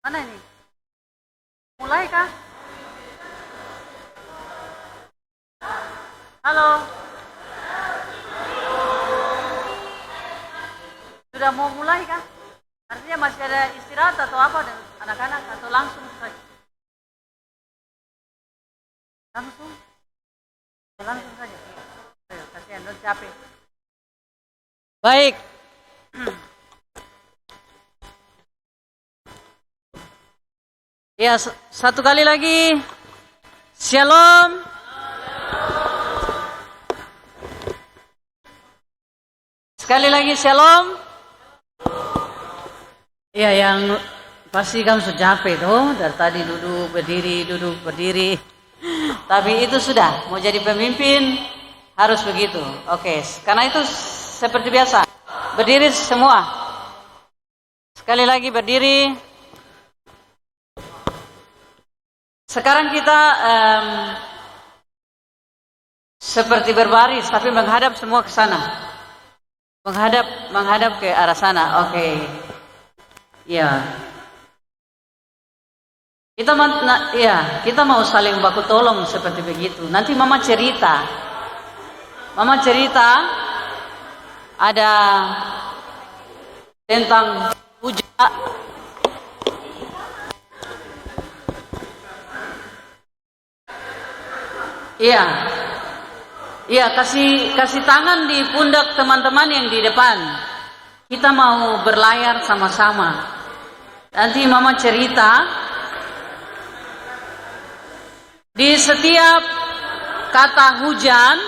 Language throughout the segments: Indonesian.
Mana ini? Mulai kah? Halo? Sudah mau mulai kah? Artinya masih ada istirahat atau apa dengan anak-anak atau langsung saja? Langsung? Langsung saja. Ayo, kasihan, don't capek. Baik. Ya, satu kali lagi. Shalom. Sekali lagi shalom. Ya, yang pasti kamu sudah capek tuh. Dari tadi duduk berdiri. Tapi itu sudah, mau jadi pemimpin harus begitu. Oke, karena itu seperti biasa. Berdiri semua. Sekali lagi berdiri. Sekarang kita seperti berbaris, tapi menghadap semua ke sana. Menghadap ke arah sana. Oke. Ya. Kita mau saling baku tolong seperti begitu. Nanti Mama cerita ada tentang hujan. Iya, kasih tangan di pundak teman-teman yang di depan. Kita mau berlayar sama-sama. Nanti Mama cerita. Di setiap kata hujan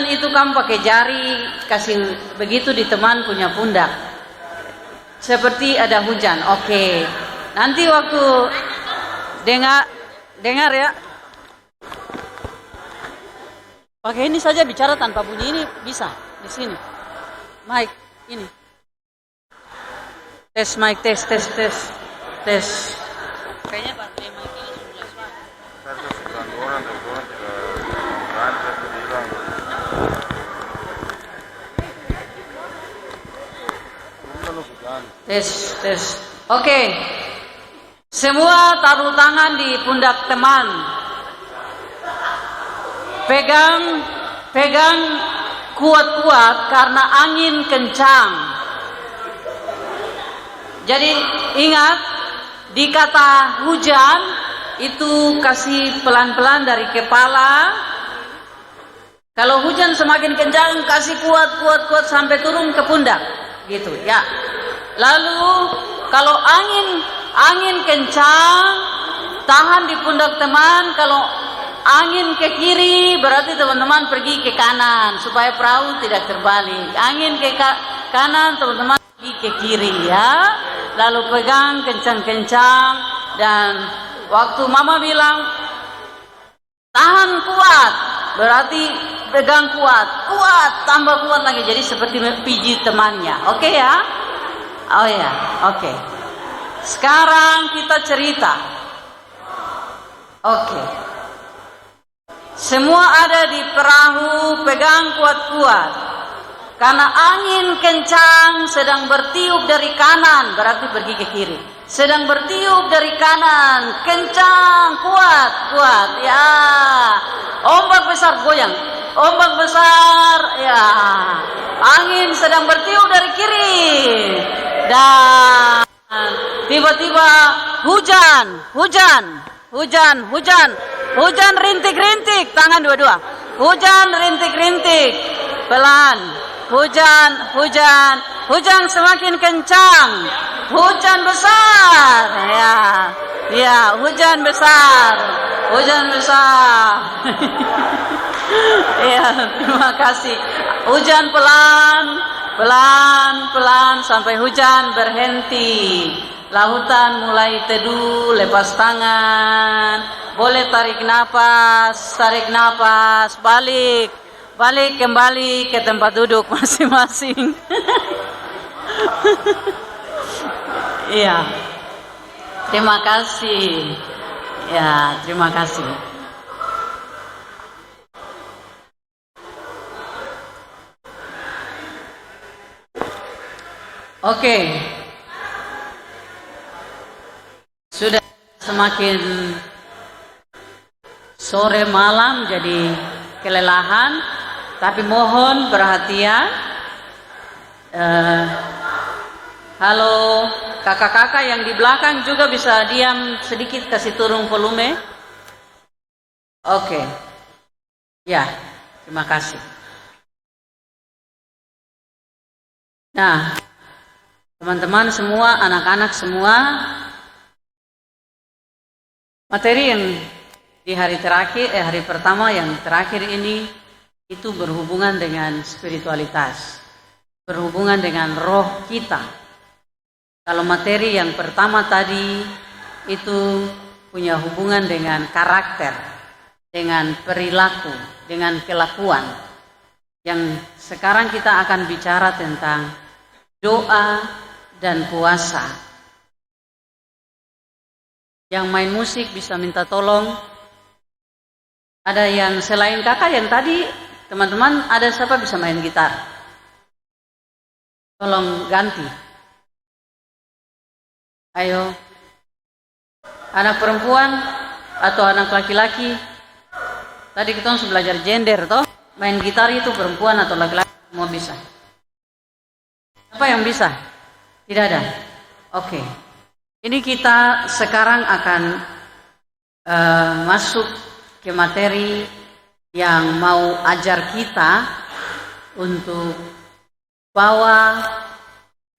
itu kamu pakai jari kasih begitu di teman punya pundak. Seperti ada hujan. Oke. Nanti waktu dengar ya. Oke, ini saja bicara tanpa bunyi ini bisa di sini. Mic ini. Tes mic, tes. Kayaknya baterai mic ini sudah suara. Tes. Oke. Semua taruh tangan di pundak teman. Pegang kuat-kuat karena angin kencang. Jadi ingat, di kata hujan itu kasih pelan-pelan dari kepala. Kalau hujan semakin kencang kasih kuat sampai turun ke pundak, gitu ya. Lalu kalau angin kencang, tahan di pundak teman. Kalau angin ke kiri berarti teman-teman pergi ke kanan supaya perahu tidak terbalik. Angin ke kanan, teman-teman pergi ke kiri ya. Lalu pegang kencang-kencang, dan waktu Mama bilang tahan kuat, berarti pegang kuat, tambah kuat lagi. Jadi seperti pijit temannya. Oke ya? Oh ya, oke. Sekarang kita cerita. Oke. Semua ada di perahu, pegang kuat-kuat. Karena angin kencang sedang bertiup dari kanan, berarti pergi ke kiri. Sedang bertiup dari kanan, kencang, kuat. Ya. Ombak besar goyang. Ombak besar, ya. Angin sedang bertiup dari kiri. Dan tiba-tiba hujan rintik-rintik, tangan dua-dua. Hujan rintik-rintik, pelan. Hujan semakin kencang. Hujan besar, ya, hujan besar. Ya, terima kasih. Hujan pelan sampai hujan berhenti. Lautan mulai teduh, lepas tangan. Boleh tarik nafas, balik kembali ke tempat duduk masing-masing. Iya. Terima kasih. Ya, terima kasih. Oke. Sudah semakin sore malam jadi kelelahan, tapi mohon perhatian. Halo, kakak-kakak yang di belakang juga bisa diam sedikit, kasih turun volume. Oke. Ya, terima kasih. Nah, teman-teman semua, anak-anak semua, materi yang di hari pertama yang terakhir ini itu berhubungan dengan spiritualitas, berhubungan dengan roh kita. Kalau materi yang pertama tadi itu punya hubungan dengan karakter, dengan perilaku, dengan kelakuan. Yang sekarang kita akan bicara tentang doa dan puasa. Yang main musik bisa minta tolong. Ada yang selain kakak yang tadi, teman-teman ada siapa bisa main gitar? Tolong ganti. Ayo. Anak perempuan atau anak laki-laki. Tadi kita harus belajar gender toh. Main gitar itu perempuan atau laki-laki semua bisa. Apa yang bisa? Tidak ada. Oke. Ini kita sekarang akan masuk ke materi yang mau ajar kita untuk bawa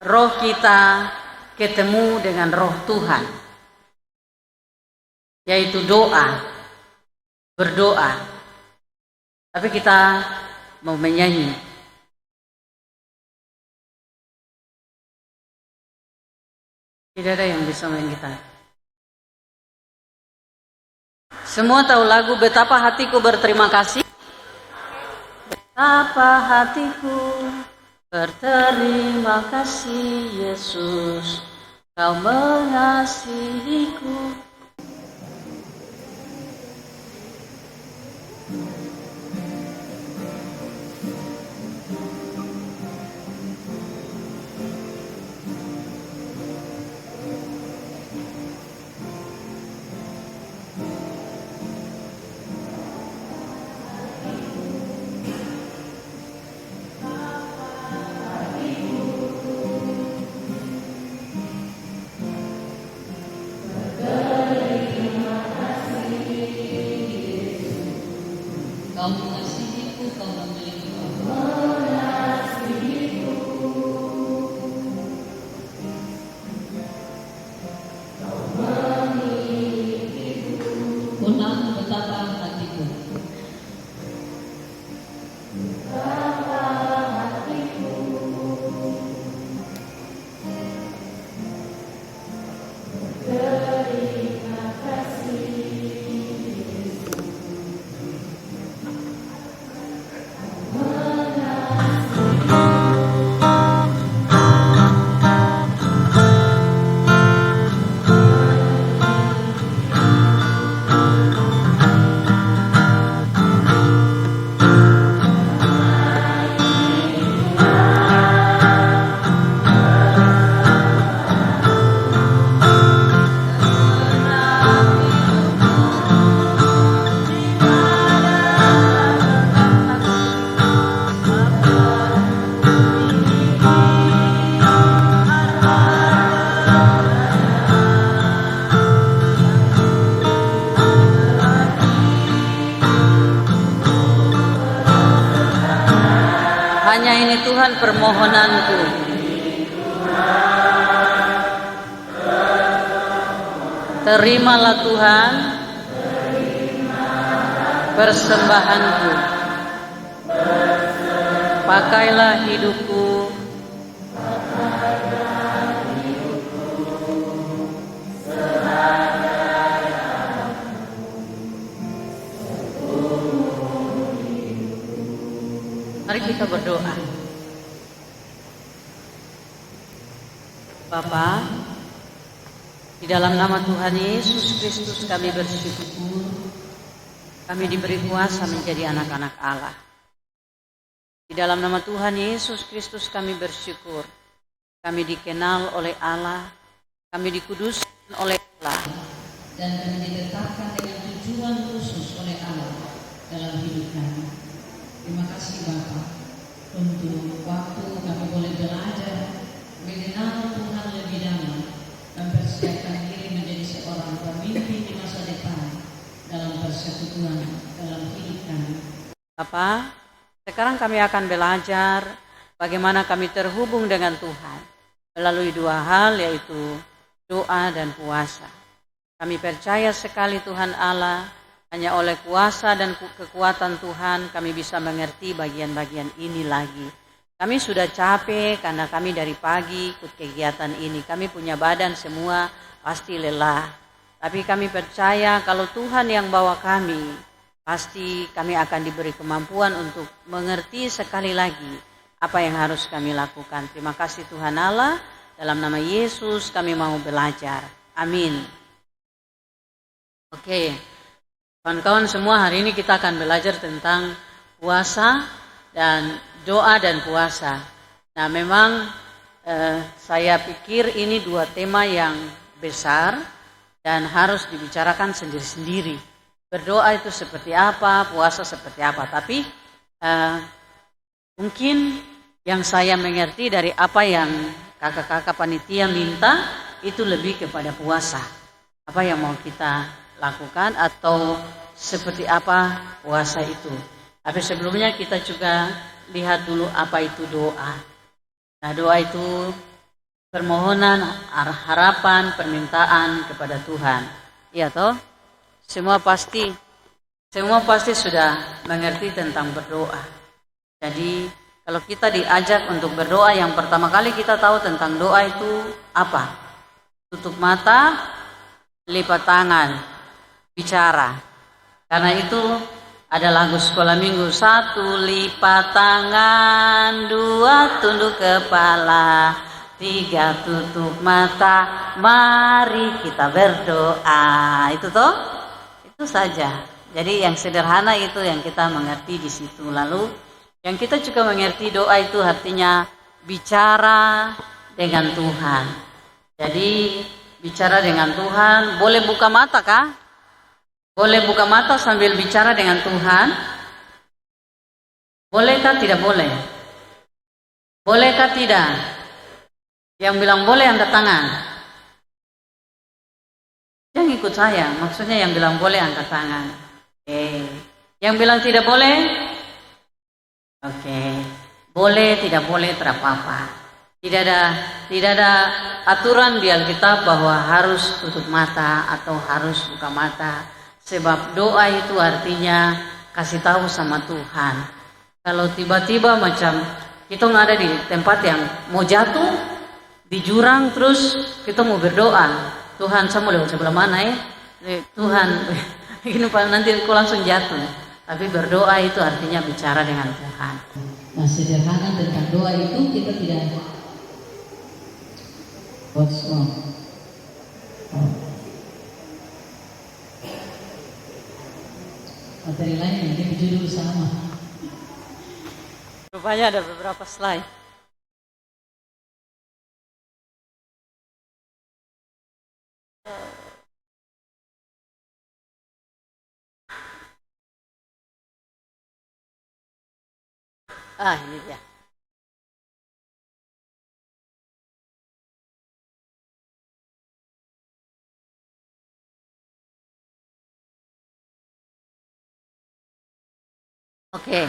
roh kita ketemu dengan roh Tuhan, yaitu berdoa. Tapi kita mau menyanyi. Tidak ada yang bisa main gitar. Semua tahu lagu Betapa Hatiku Berterima Kasih? Betapa hatiku berterima kasih Yesus, Kau mengasihiku. ini Tuhan permohonanku. Terimalah Tuhan persembahanku. Pakailah hidupku Mari kita berdoa. Bapa, di dalam nama Tuhan Yesus Kristus kami bersyukur. Kami diberi kuasa menjadi anak-anak Allah. Di dalam nama Tuhan Yesus Kristus kami bersyukur. Kami dikenal oleh Allah. Kami dikuduskan oleh Allah. Dan kami ditetapkan dengan tujuan khusus oleh Allah dalam hidup kami. Terima kasih Bapak untuk waktu kami boleh belajar mengenal Tuhan lebih dalam dan persiapkan diri menjadi seorang pemimpin di masa depan dalam persekutuan dalam hidup kami. Bapak, sekarang kami akan belajar bagaimana kami terhubung dengan Tuhan melalui dua hal, yaitu doa dan puasa. Kami percaya sekali Tuhan Allah, hanya oleh kuasa dan kekuatan Tuhan kami bisa mengerti bagian-bagian ini lagi. Kami sudah capek karena kami dari pagi ikut kegiatan ini. Kami punya badan semua pasti lelah. Tapi kami percaya kalau Tuhan yang bawa kami, pasti kami akan diberi kemampuan untuk mengerti sekali lagi apa yang harus kami lakukan. Terima kasih Tuhan Allah. Dalam nama Yesus kami mau belajar. Amin. Oke. Kawan-kawan semua, hari ini kita akan belajar tentang puasa dan doa dan puasa. Nah, memang saya pikir ini dua tema yang besar dan harus dibicarakan sendiri-sendiri. Berdoa itu seperti apa, puasa seperti apa. Tapi mungkin yang saya mengerti dari apa yang kakak-kakak panitia minta itu lebih kepada puasa. Apa yang mau kita lakukan atau seperti apa puasa itu. Tapi sebelumnya kita juga lihat dulu apa itu doa. Nah, doa itu permohonan, harapan, permintaan kepada Tuhan. Iya toh? Semua pasti sudah mengerti tentang berdoa. Jadi kalau kita diajak untuk berdoa, yang pertama kali kita tahu tentang doa itu apa? Tutup mata, lipat tangan, bicara. Karena itu ada lagu sekolah minggu, 1 lipat tangan, 2 tunduk kepala, 3 tutup mata, mari kita berdoa. Itu toh? Itu saja. Jadi yang sederhana itu yang kita mengerti di situ. Lalu yang kita juga mengerti doa itu artinya bicara dengan Tuhan. Jadi bicara dengan Tuhan, boleh buka mata kah? Boleh buka mata sambil bicara dengan Tuhan? Bolehkah tidak boleh? Bolehkah tidak? Yang bilang boleh angkat tangan. Jangan ikut saya, maksudnya yang bilang boleh angkat tangan. Oke. Yang bilang tidak boleh? Oke. Boleh, tidak boleh, tidak apa-apa. Tidak ada aturan di Alkitab bahwa harus tutup mata atau harus buka mata. Sebab doa itu artinya kasih tahu sama Tuhan. Kalau tiba-tiba macam kita ada di tempat yang mau jatuh, di jurang, terus kita mau berdoa, Tuhan saya mau lewat sebelah mana ya? Tuhan, ini nanti aku langsung jatuh. Tapi berdoa itu artinya bicara dengan Tuhan. Nah, sederhana tentang doa itu kita tidak materi lain yang judul sama. Rupanya ada beberapa slide. Ini dia. Oke.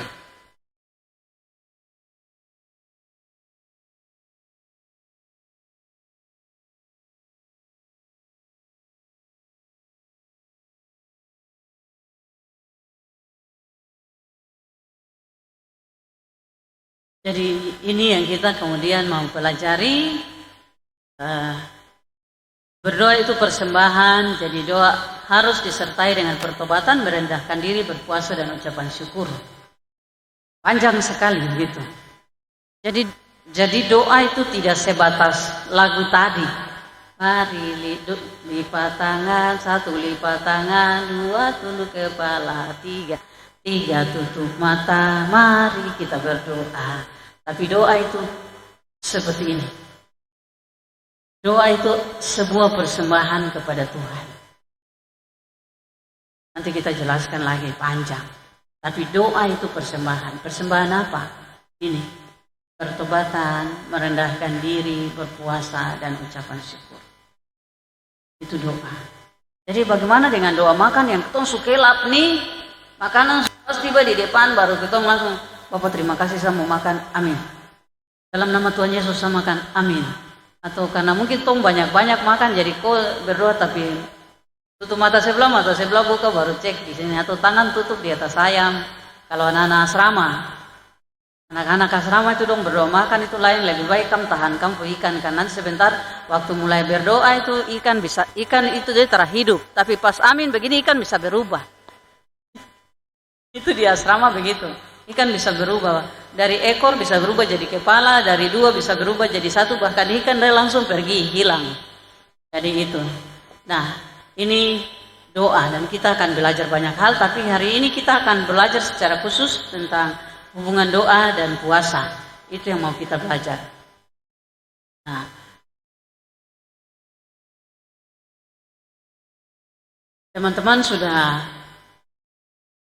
Jadi ini yang kita kemudian mau pelajari. Berdoa itu persembahan, jadi doa harus disertai dengan pertobatan, merendahkan diri, berpuasa dan ucapan syukur. Panjang sekali begitu. Jadi doa itu tidak sebatas lagu tadi. Mari lipat tangan, satu lipat tangan, dua tunduk kepala, tiga tutup mata, mari kita berdoa. Tapi doa itu seperti ini. Doa itu sebuah persembahan kepada Tuhan. Nanti kita jelaskan lagi panjang. Tapi doa itu persembahan. Persembahan apa? Ini. Pertobatan, merendahkan diri, berpuasa, dan ucapan syukur. Itu doa. Jadi bagaimana dengan doa makan yang ketong sukelap nih? Makanan pas tiba di depan baru ketong langsung, Bapak terima kasih saya mau makan, amin. Dalam nama Tuhan Yesus saya makan, amin. Atau karena mungkin tong banyak-banyak makan jadi kau berdoa tapi tutup mata sebelah buka baru cek di sini, atau tangan tutup di atas ayam. Kalau anak-anak asrama itu dong berdoa makan itu lain, lebih baik kamu tahan kamu ikan karena sebentar waktu mulai berdoa itu ikan itu dia terhidup, tapi pas amin begini ikan bisa berubah. Itu di asrama begitu. Ikan bisa berubah, dari ekor bisa berubah jadi kepala, dari 2 bisa berubah jadi 1, bahkan ikan dia langsung pergi, hilang. Jadi itu. Nah, ini doa dan kita akan belajar banyak hal, tapi hari ini kita akan belajar secara khusus tentang hubungan doa dan puasa. Itu yang mau kita belajar. Nah, teman-teman sudah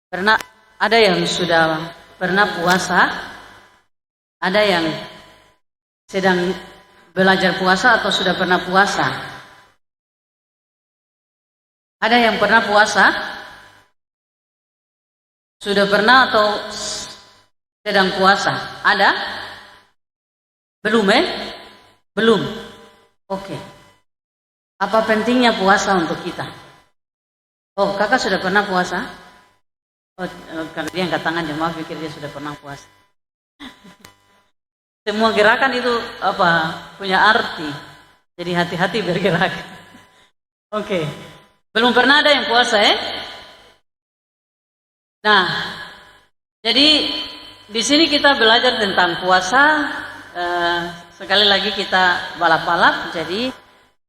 pernah, ada yang sudah pernah puasa, ada yang sedang belajar puasa atau sudah pernah puasa. Ada yang pernah puasa? Sudah pernah atau sedang puasa? Ada? Belum Belum. Oke. Apa pentingnya puasa untuk kita? Oh, kakak sudah pernah puasa? Oh, karena dia angkat tangan, jemaah pikir dia sudah pernah puasa. Semua gerakan itu punya arti. Jadi hati-hati bergerak. Oke. Belum pernah ada yang puasa Nah, jadi di sini kita belajar tentang puasa. Sekali lagi kita balap-balap. Jadi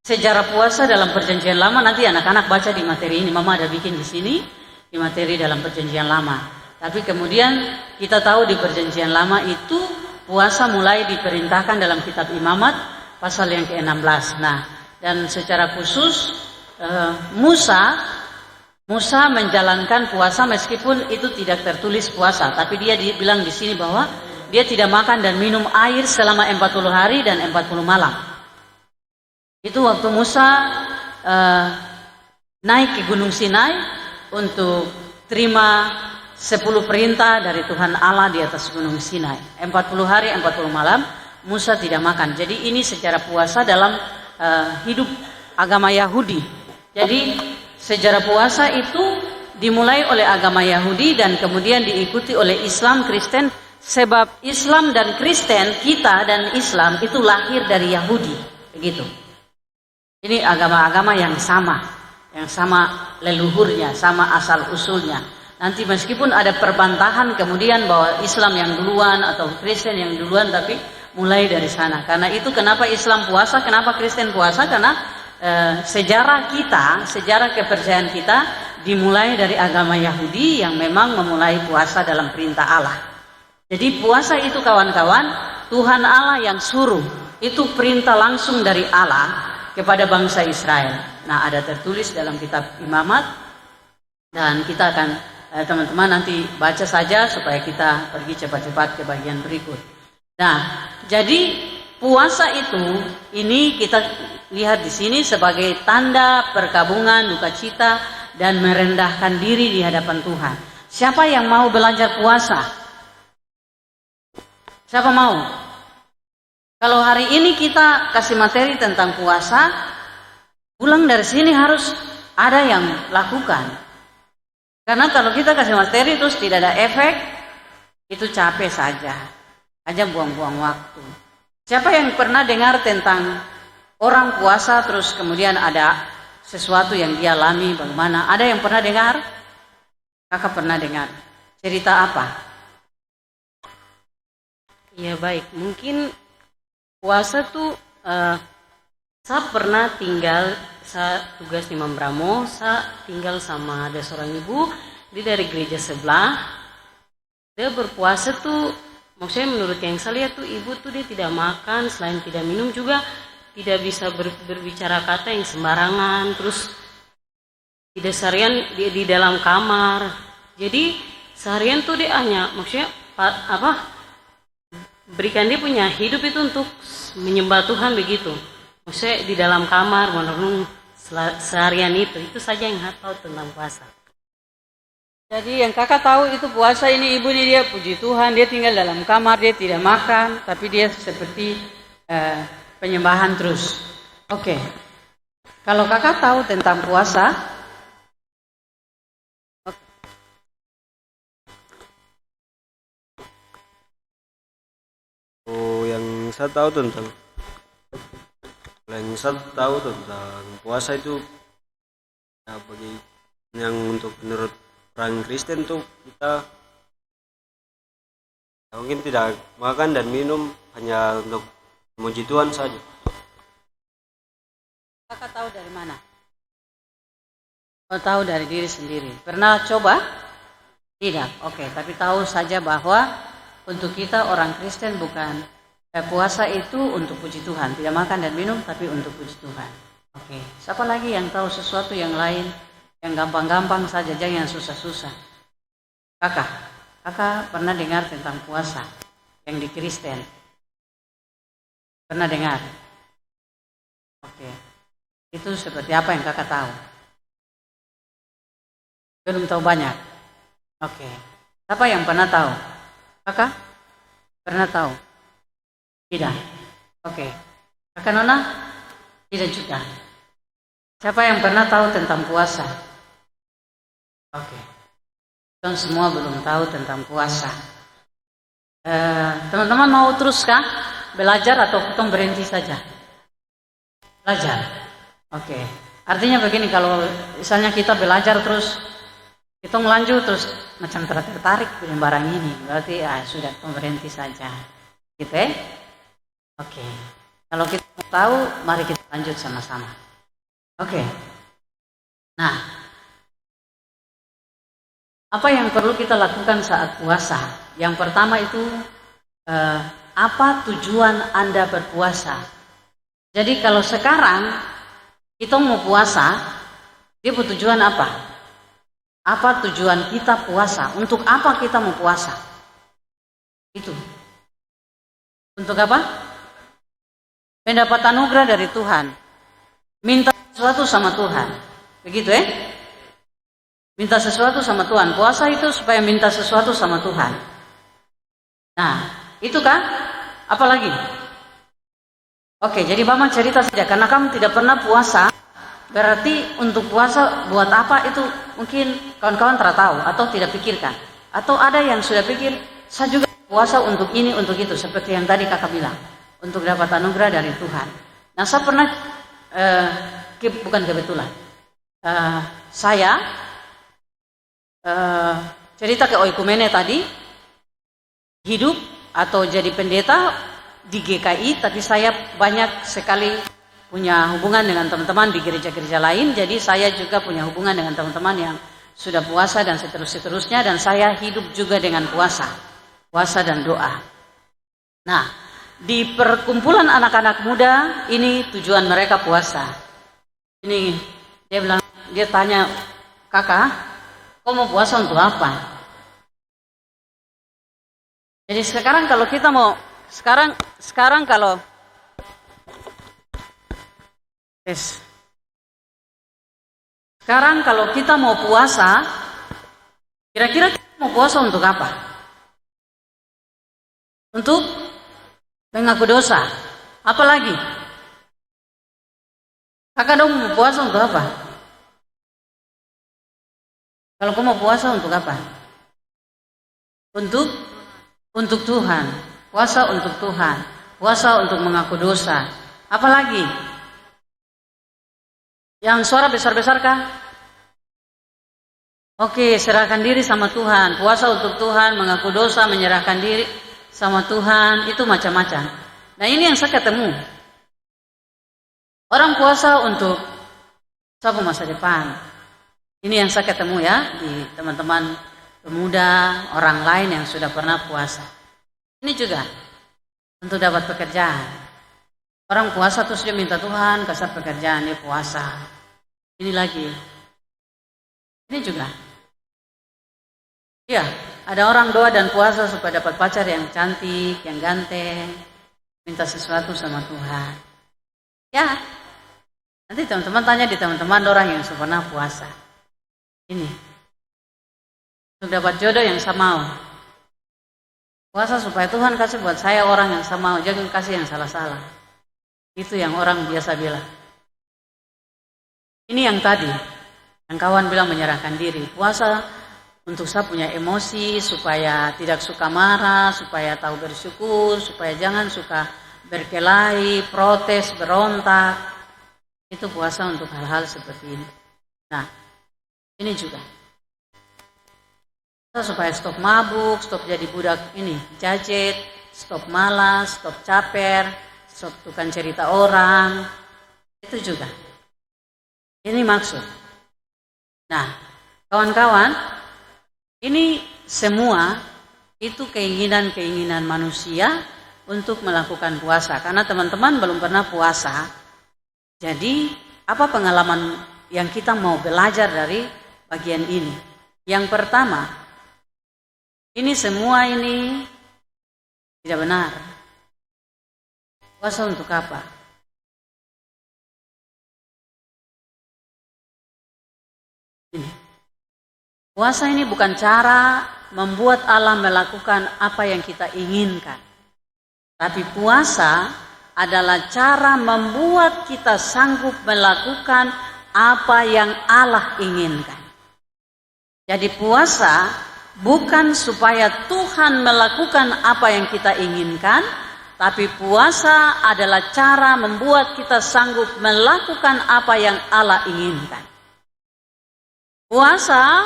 sejarah puasa dalam Perjanjian Lama nanti anak-anak baca di materi ini. Mama ada bikin di sini. Di materi dalam Perjanjian Lama. Tapi kemudian kita tahu di Perjanjian Lama itu puasa mulai diperintahkan dalam kitab Imamat pasal yang ke-16. Nah, dan secara khusus Musa menjalankan puasa meskipun itu tidak tertulis puasa, tapi dia bilang di sini bahwa dia tidak makan dan minum air selama 40 hari dan 40 malam. Itu waktu Musa naik ke Gunung Sinai untuk terima 10 perintah dari Tuhan Allah di atas Gunung Sinai. 40 hari, 40 malam, Musa tidak makan. Jadi ini secara puasa dalam hidup agama Yahudi. Jadi sejarah puasa itu dimulai oleh agama Yahudi dan kemudian diikuti oleh Islam, Kristen. Sebab Islam dan Kristen, kita dan Islam itu lahir dari Yahudi. Begitu. Ini agama-agama yang sama leluhurnya, sama asal usulnya. Nanti meskipun ada perbantahan kemudian bahwa Islam yang duluan atau Kristen yang duluan, tapi mulai dari sana. Karena itu kenapa Islam puasa, kenapa Kristen puasa? Karena sejarah kepercayaan kita dimulai dari agama Yahudi yang memang memulai puasa dalam perintah Allah. Jadi puasa itu kawan-kawan, Tuhan Allah yang suruh. Itu perintah langsung dari Allah kepada bangsa Israel. Nah, ada tertulis dalam kitab Imamat dan kita akan teman-teman nanti baca saja supaya kita pergi cepat-cepat ke bagian berikut. Nah, jadi puasa itu ini kita lihat di sini sebagai tanda perkabungan, duka cita dan merendahkan diri di hadapan Tuhan. Siapa yang mau belajar puasa? Siapa mau? Kalau hari ini kita kasih materi tentang puasa, pulang dari sini harus ada yang lakukan. Karena kalau kita kasih materi terus tidak ada efek, itu capek saja. aja buang-buang waktu. Siapa yang pernah dengar tentang orang puasa terus kemudian ada sesuatu yang dia alami bagaimana? Ada yang pernah dengar? Kakak pernah dengar. Cerita apa? Ya baik, mungkin puasa tuh saya pernah tinggal, saya tugas di Mambramo, saya tinggal sama ada seorang ibu, dia dari gereja sebelah. Dia berpuasa tuh, maksudnya menurut yang saya lihat tuh ibu tuh dia tidak makan, selain tidak minum juga tidak bisa berbicara kata yang sembarangan, terus tidak seharian di dalam kamar. Jadi seharian tuh dia hanya maksudnya berikan dia punya hidup itu untuk menyembah Tuhan begitu. Maksudnya di dalam kamar merenung seharian itu saja yang saya tahu tentang puasa. Jadi yang kakak tahu itu puasa ini ibu ini dia puji Tuhan, dia tinggal dalam kamar, dia tidak makan, tapi dia seperti penyembahan terus. Oke. Kalau kakak tahu tentang puasa, yang saya tahu tentang puasa itu ya, bagi yang untuk menurut orang Kristen tuh kita mungkin tidak makan dan minum hanya untuk memuji Tuhan saja. kakak tahu dari mana? Oh, tahu dari diri sendiri. Pernah coba? Tidak. Oke, tapi tahu saja bahwa untuk kita orang Kristen bukan puasa itu untuk puji Tuhan, tidak makan dan minum tapi untuk puji Tuhan. Oke. Siapa lagi yang tahu sesuatu yang lain, yang gampang-gampang saja, jangan yang susah-susah? Kakak pernah dengar tentang puasa yang di Kristen? Pernah dengar? Oke. Itu seperti apa yang kakak tahu? Belum tahu banyak. Oke. Siapa yang pernah tahu? Kakak? Pernah tahu? Tidak. Oke. Kakak Nona? Tidak juga. Siapa yang pernah tahu tentang puasa? Oke. Kita semua belum tahu tentang puasa. Teman-teman mau terus kah belajar atau kita berhenti saja? Belajar. Oke. Artinya begini, kalau misalnya kita belajar terus kita lanjut terus macam tertarik dengan barang ini, berarti sudah kita berhenti saja. Gitu ya? Oke. Kalau kita mau tahu, mari kita lanjut sama-sama. Oke. Nah, apa yang perlu kita lakukan saat puasa? Yang pertama itu apa tujuan Anda berpuasa? Jadi kalau sekarang kita mau puasa, dia bertujuan apa? Apa tujuan kita puasa? Untuk apa kita mau puasa? Itu. Untuk apa? Mendapat anugerah dari Tuhan. Minta sesuatu sama Tuhan. Begitu ya? Minta sesuatu sama Tuhan. Puasa itu supaya minta sesuatu sama Tuhan. Nah, itu kan? Apalagi? Oke, jadi Mama cerita saja. Karena kamu tidak pernah puasa, berarti untuk puasa buat apa itu mungkin kawan-kawan tidak tahu atau tidak pikirkan. Atau ada yang sudah pikir, saya juga puasa untuk ini, untuk itu. Seperti yang tadi kakak bilang. Untuk dapat anugerah dari Tuhan. Nah, saya pernah, bukan kebetulan. Saya cerita ke Oikumene tadi, hidup atau jadi pendeta di GKI, tapi saya banyak sekali punya hubungan dengan teman-teman di gereja-gereja lain, jadi saya juga punya hubungan dengan teman-teman yang sudah puasa dan seterusnya, dan saya hidup juga dengan puasa dan doa. Nah, di perkumpulan anak-anak muda ini tujuan mereka puasa. Ini dia tanya, kakak, kau mau puasa untuk apa? Jadi sekarang kalau kita mau sekarang kalau sekarang kalau kita mau puasa, kira-kira kita mau puasa untuk apa? Untuk mengaku dosa. Apa lagi? Kakak dong mau puasa untuk apa? Kalau kau mau puasa untuk apa? Untuk Tuhan. puasa untuk Tuhan, puasa untuk mengaku dosa. Apalagi? Yang suara besar-besar kah? Oke, serahkan diri sama Tuhan, puasa untuk Tuhan, mengaku dosa, menyerahkan diri sama Tuhan, itu macam-macam. Nah, ini yang saya ketemu. Orang puasa untuk satu masa depan. Ini yang saya ketemu ya di teman-teman pemuda, orang lain yang sudah pernah puasa. Ini juga untuk dapat pekerjaan. Orang puasa terus dia minta Tuhan kasih pekerjaan, dia puasa. Ini lagi. Ini juga. Ya, ada orang doa dan puasa supaya dapat pacar yang cantik, yang ganteng, minta sesuatu sama Tuhan. Ya, nanti teman-teman tanya di teman-teman orang yang sudah pernah puasa. Ini, untuk dapat jodoh yang saya mau. Puasa supaya Tuhan kasih buat saya orang yang saya mau, jangan kasih yang salah-salah. Itu yang orang biasa bilang. Ini yang tadi, yang kawan bilang menyerahkan diri. Puasa untuk saya punya emosi, supaya tidak suka marah, supaya tahu bersyukur, supaya jangan suka berkelahi, protes, berontak. Itu puasa untuk hal-hal seperti ini. Nah, ini juga. Supaya stop mabuk, stop jadi budak ini, jajet, stop malas, stop caper, stop tukang cerita orang. Itu juga. Ini maksud. Nah, kawan-kawan, ini semua itu keinginan-keinginan manusia untuk melakukan puasa. Karena teman-teman belum pernah puasa. Jadi, apa pengalaman yang kita mau belajar dari bagian ini? Yang pertama, ini semua ini tidak benar. Puasa untuk apa? Ini. Puasa ini bukan cara membuat Allah melakukan apa yang kita inginkan. Tapi puasa adalah cara membuat kita sanggup melakukan apa yang Allah inginkan. Jadi puasa bukan supaya Tuhan melakukan apa yang kita inginkan, tapi puasa adalah cara membuat kita sanggup melakukan apa yang Allah inginkan. Puasa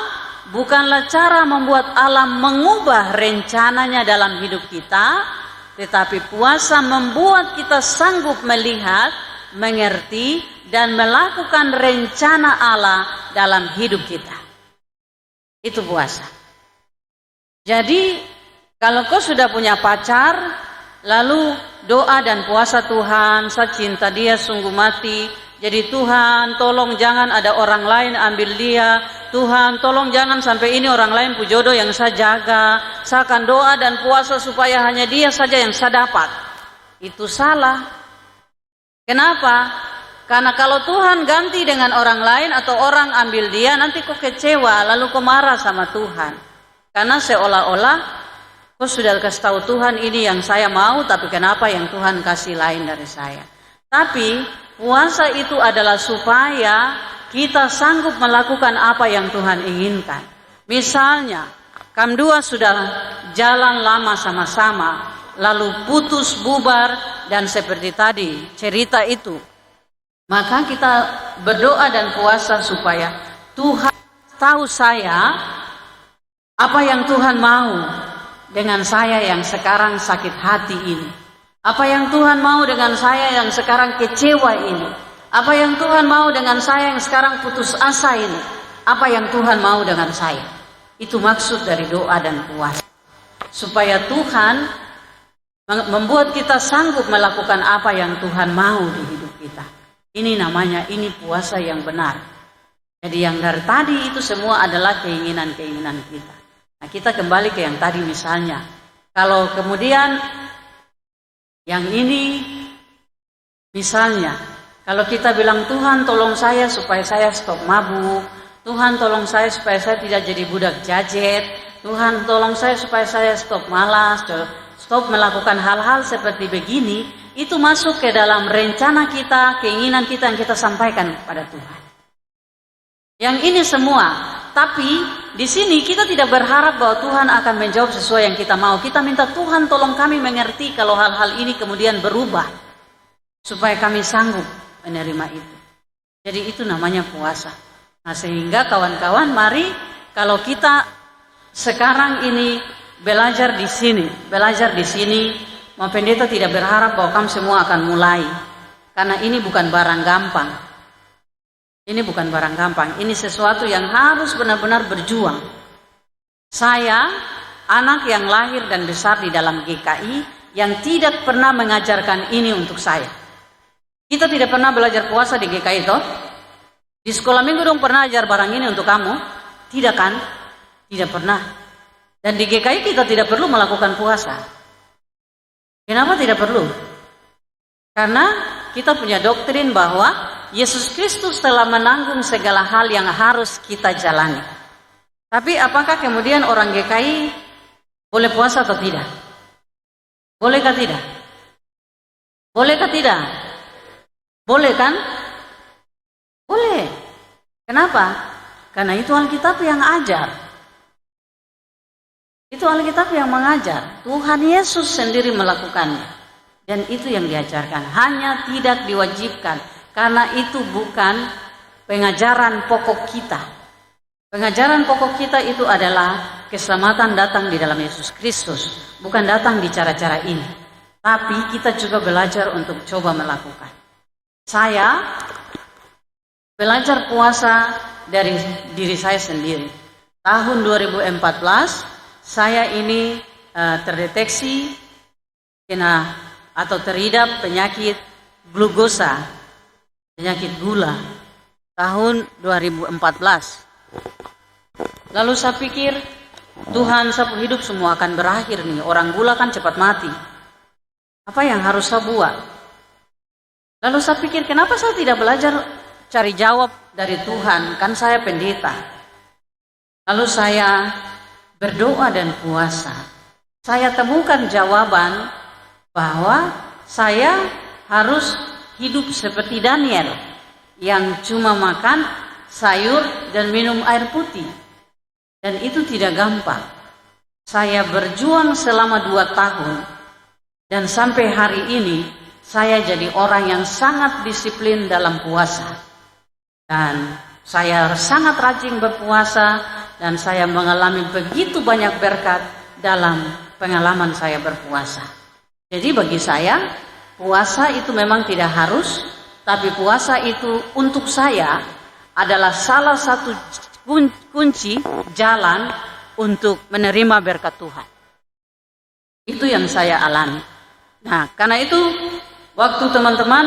bukanlah cara membuat Allah mengubah rencananya dalam hidup kita, tetapi puasa membuat kita sanggup melihat, mengerti, dan melakukan rencana Allah dalam hidup kita. Itu puasa. Jadi, kalau kau sudah punya pacar, lalu doa dan puasa Tuhan, saya cinta dia sungguh mati, jadi Tuhan tolong jangan ada orang lain ambil dia, Tuhan tolong jangan sampai ini orang lain pu jodoh yang saya jaga, saya akan doa dan puasa supaya hanya dia saja yang saya dapat. Itu salah. Kenapa? Karena kalau Tuhan ganti dengan orang lain atau orang ambil dia, nanti kau kecewa, lalu kau marah sama Tuhan. Karena seolah-olah kau sudah kasih tahu Tuhan ini yang saya mau, tapi kenapa yang Tuhan kasih lain dari saya. Tapi puasa itu adalah supaya kita sanggup melakukan apa yang Tuhan inginkan. Misalnya, kami dua sudah jalan lama sama-sama, lalu putus bubar, dan seperti tadi cerita itu. Maka kita berdoa dan puasa supaya Tuhan tahu saya apa yang Tuhan mau dengan saya yang sekarang sakit hati ini. Apa yang Tuhan mau dengan saya yang sekarang kecewa ini. Apa yang Tuhan mau dengan saya yang sekarang putus asa ini. Apa yang Tuhan mau dengan saya. Itu maksud dari doa dan puasa. Supaya Tuhan membuat kita sanggup melakukan apa yang Tuhan mau di hidup kita. Ini namanya, ini puasa yang benar. Jadi yang dari tadi itu semua adalah keinginan-keinginan kita. Nah, kita kembali ke yang tadi misalnya. Kalau kemudian yang ini misalnya, kalau kita bilang Tuhan tolong saya supaya saya stop mabuk, Tuhan tolong saya supaya saya tidak jadi budak jajet, Tuhan tolong saya supaya saya stop malas, stop melakukan hal-hal seperti begini, itu masuk ke dalam rencana kita, keinginan kita yang kita sampaikan kepada Tuhan. Yang ini semua, tapi di sini kita tidak berharap bahwa Tuhan akan menjawab sesuai yang kita mau. Kita minta Tuhan tolong kami mengerti kalau hal-hal ini kemudian berubah, supaya kami sanggup menerima itu. Jadi itu namanya puasa. Nah, sehingga kawan-kawan, mari kalau kita sekarang ini belajar di sini, mau pendeta tidak berharap bahwa kamu semua akan mulai, karena ini bukan barang gampang. Ini bukan barang gampang, ini sesuatu yang harus benar-benar berjuang. Saya, anak yang lahir dan besar di dalam GKI, yang tidak pernah mengajarkan ini untuk saya. Kita tidak pernah belajar puasa di GKI toh? Di sekolah minggu dong pernah ajar barang ini untuk kamu? Tidak kan? Tidak pernah. Dan di GKI kita tidak perlu melakukan puasa. Kenapa tidak perlu? Karena kita punya doktrin bahwa Yesus Kristus telah menanggung segala hal yang harus kita jalani. Tapi apakah kemudian orang GKI boleh puasa atau tidak? Bolehkah tidak? Bolehkah tidak? Boleh kan? Boleh. Kenapa? Karena itu Alkitab yang ajar. Itu Alkitab yang mengajar. Tuhan Yesus sendiri melakukannya. Dan itu yang diajarkan. Hanya tidak diwajibkan. Karena itu bukan pengajaran pokok kita. Pengajaran pokok kita itu adalah keselamatan datang di dalam Yesus Kristus. Bukan datang di cara-cara ini. Tapi kita juga belajar untuk coba melakukan. Saya belajar puasa dari diri saya sendiri. Tahun 2014 saya ini terdeteksi kena atau terhidap penyakit glukosa, penyakit gula tahun 2014. Lalu saya pikir, Tuhan, saya hidup semua akan berakhir nih. Orang gula kan cepat mati. Apa yang harus saya buat? Lalu saya pikir, kenapa saya tidak belajar cari jawab dari Tuhan? Kan saya pendeta. Lalu saya berdoa dan puasa. Saya temukan jawaban bahwa saya harus hidup seperti Daniel yang cuma makan sayur dan minum air putih. Dan itu tidak gampang. Saya berjuang selama 2 tahun dan sampai hari ini saya jadi orang yang sangat disiplin dalam puasa. Dan saya sangat rajin berpuasa dan saya mengalami begitu banyak berkat dalam pengalaman saya berpuasa. Jadi bagi saya puasa itu memang tidak harus, tapi puasa itu untuk saya adalah salah satu kunci jalan untuk menerima berkat Tuhan. Itu yang saya alami. Nah, karena itu waktu teman-teman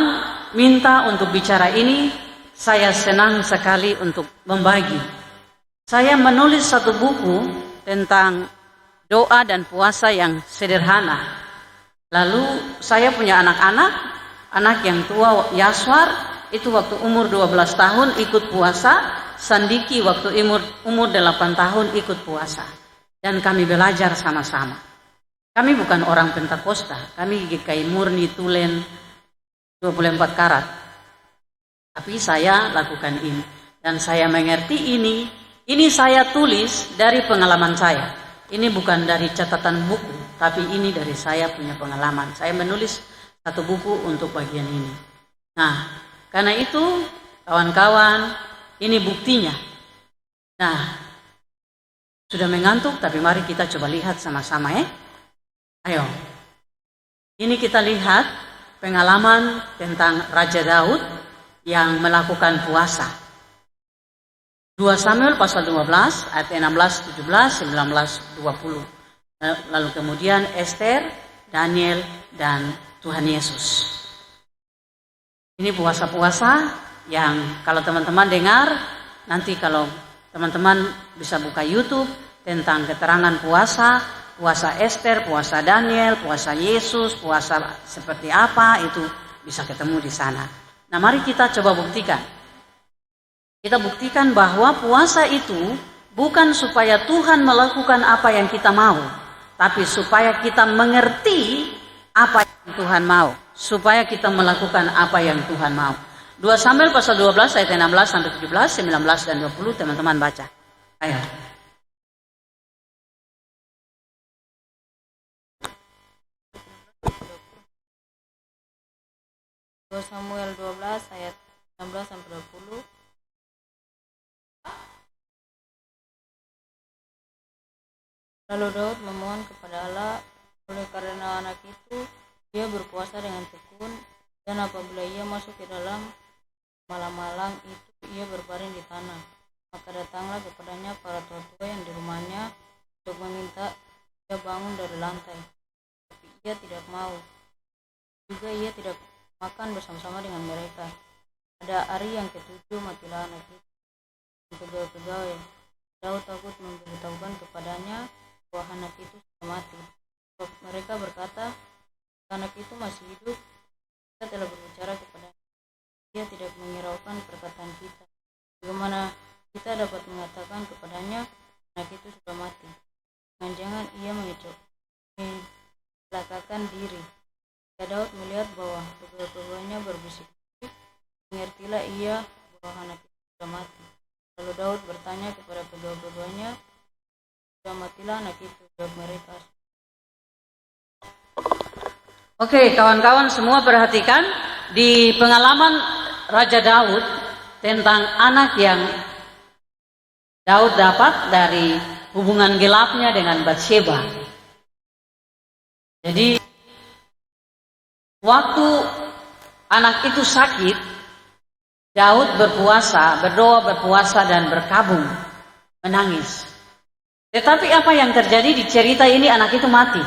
minta untuk bicara ini, saya senang sekali untuk membagi. Saya menulis satu buku tentang doa dan puasa yang sederhana. Lalu saya punya anak-anak, anak yang tua Yaswar itu waktu umur 12 tahun ikut puasa, Sandiki waktu umur 8 tahun ikut puasa. Dan kami belajar sama-sama. Kami bukan orang Pentakosta, kami GKI murni Tulen 24 karat. Tapi saya lakukan ini dan saya mengerti ini saya tulis dari pengalaman saya. Ini bukan dari catatan buku, tapi ini dari saya punya pengalaman. Saya menulis satu buku untuk bagian ini. Nah, karena itu kawan-kawan, ini buktinya. Nah, sudah mengantuk, tapi mari kita coba lihat sama-sama ya. Ayo. Ini kita lihat pengalaman tentang Raja Daud yang melakukan puasa. 2 Samuel pasal 12 ayat 16, 17, 19, 20. Lalu kemudian Esther, Daniel, dan Tuhan Yesus. Ini puasa-puasa yang kalau teman-teman dengar, nanti kalau teman-teman bisa buka YouTube tentang keterangan puasa, puasa Esther, puasa Daniel, puasa Yesus, puasa seperti apa, itu bisa ketemu di sana. Nah, mari kita coba buktikan. Kita buktikan bahwa puasa itu bukan supaya Tuhan melakukan apa yang kita mau, tapi supaya kita mengerti apa yang Tuhan mau, supaya kita melakukan apa yang Tuhan mau. 2 Samuel pasal 12 ayat 16 sampai 17, 19 dan 20, teman-teman baca. Ayo. 2 Samuel 12 ayat 16 sampai 20. Lalu Daud memohon kepada Allah, oleh karena anak itu dia berpuasa dengan tekun, dan apabila ia masuk ke dalam malam-malam itu ia berbaring di tanah. Maka datanglah kepadanya para tua-tua yang di rumahnya untuk meminta ia bangun dari lantai. Tapi ia tidak mau. Juga ia tidak makan bersama-sama dengan mereka. Pada hari yang ketujuh matilah anak itu. Pegawai-pegawai Daud takut memberitahukan kepadanya bahwa anak itu sudah mati. Sebab mereka berkata, anak itu masih hidup, kita telah berbicara kepadanya. Dia tidak menghiraukan perkataan kita. Bagaimana kita dapat mengatakan kepadanya, anak itu sudah mati? Jangan-jangan ia mencelakakan diri. Ketika Daud melihat bahwa pegawai-pegawainya berbisik-bisik, mengertilah ia bahwa anak itu sudah mati. Lalu Daud bertanya kepada pegawai-pegawainya, sudah matilah anak itu? Jawab mereka. Oke, kawan-kawan semua perhatikan di pengalaman Raja Daud tentang anak yang Daud dapat dari hubungan gelapnya dengan Batsheba. Jadi waktu anak itu sakit, Daud berdoa berpuasa dan berkabung, menangis. Tetapi apa yang terjadi di cerita ini, anak itu mati.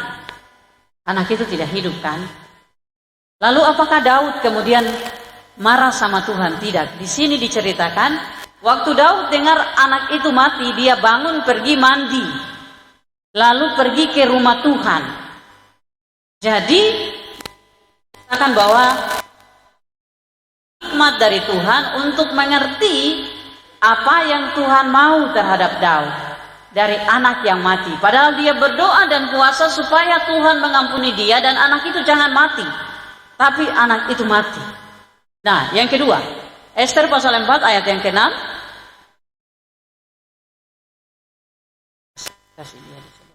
Anak itu tidak hidup kan? Lalu apakah Daud kemudian marah sama Tuhan? Tidak. Di sini diceritakan, waktu Daud dengar anak itu mati, dia bangun pergi mandi. Lalu pergi ke rumah Tuhan. Jadi, akan bahwa hikmat dari Tuhan untuk mengerti apa yang Tuhan mau terhadap Daud dari anak yang mati. Padahal dia berdoa dan puasa supaya Tuhan mengampuni dia dan anak itu jangan mati. Tapi anak itu mati. Nah, yang kedua, Ester pasal 4 ayat yang ke-6. Kasih dia di sini.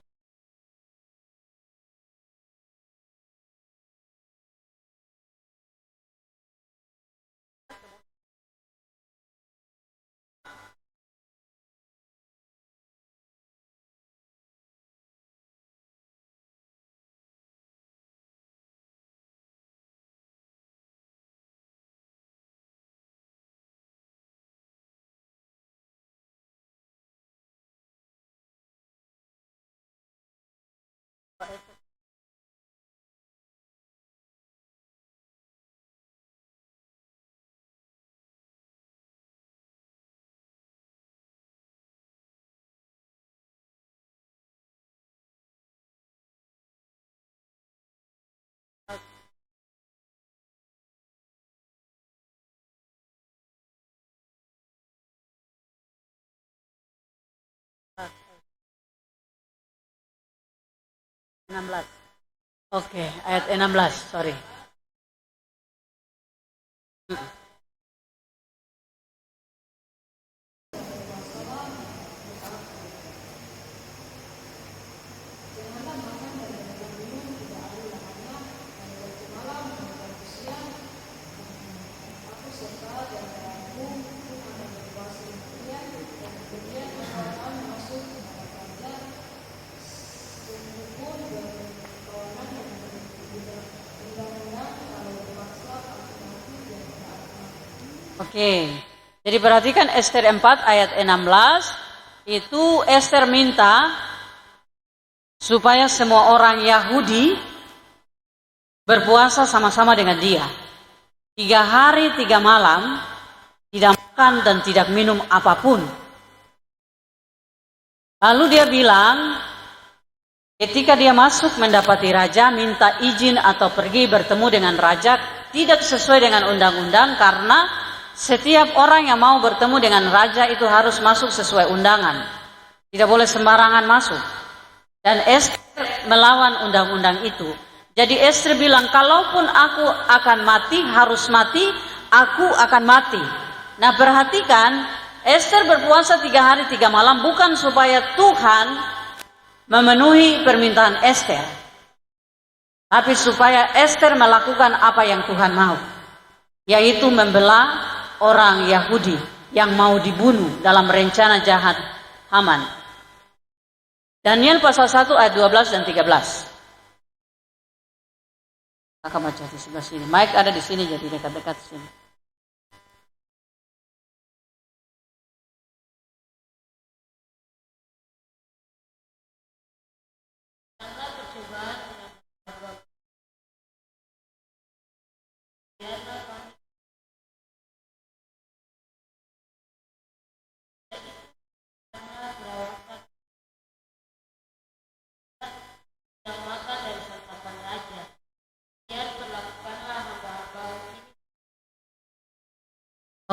Oke, ayat 16, sorry. Oke, jadi perhatikan Ester 4 ayat 16, itu Ester minta supaya semua orang Yahudi berpuasa sama-sama dengan dia. 3 hari 3 malam, tidak makan dan tidak minum apapun. Lalu dia bilang, ketika dia masuk mendapati raja, minta izin atau pergi bertemu dengan raja, tidak sesuai dengan undang-undang, karena setiap orang yang mau bertemu dengan raja itu harus masuk sesuai undangan. Tidak boleh sembarangan masuk. Dan Ester melawan undang-undang itu. Jadi Ester bilang, kalaupun aku akan mati, harus mati, aku akan mati. Nah perhatikan, Ester berpuasa 3 hari 3 malam bukan supaya Tuhan memenuhi permintaan Ester, tapi supaya Ester melakukan apa yang Tuhan mau. yaitu membela orang Yahudi yang mau dibunuh dalam rencana jahat Haman. Daniel pasal 1 ayat 12 dan 13. Kakak baca di sebelah sini. Mike ada di sini, jadi dekat-dekat sini.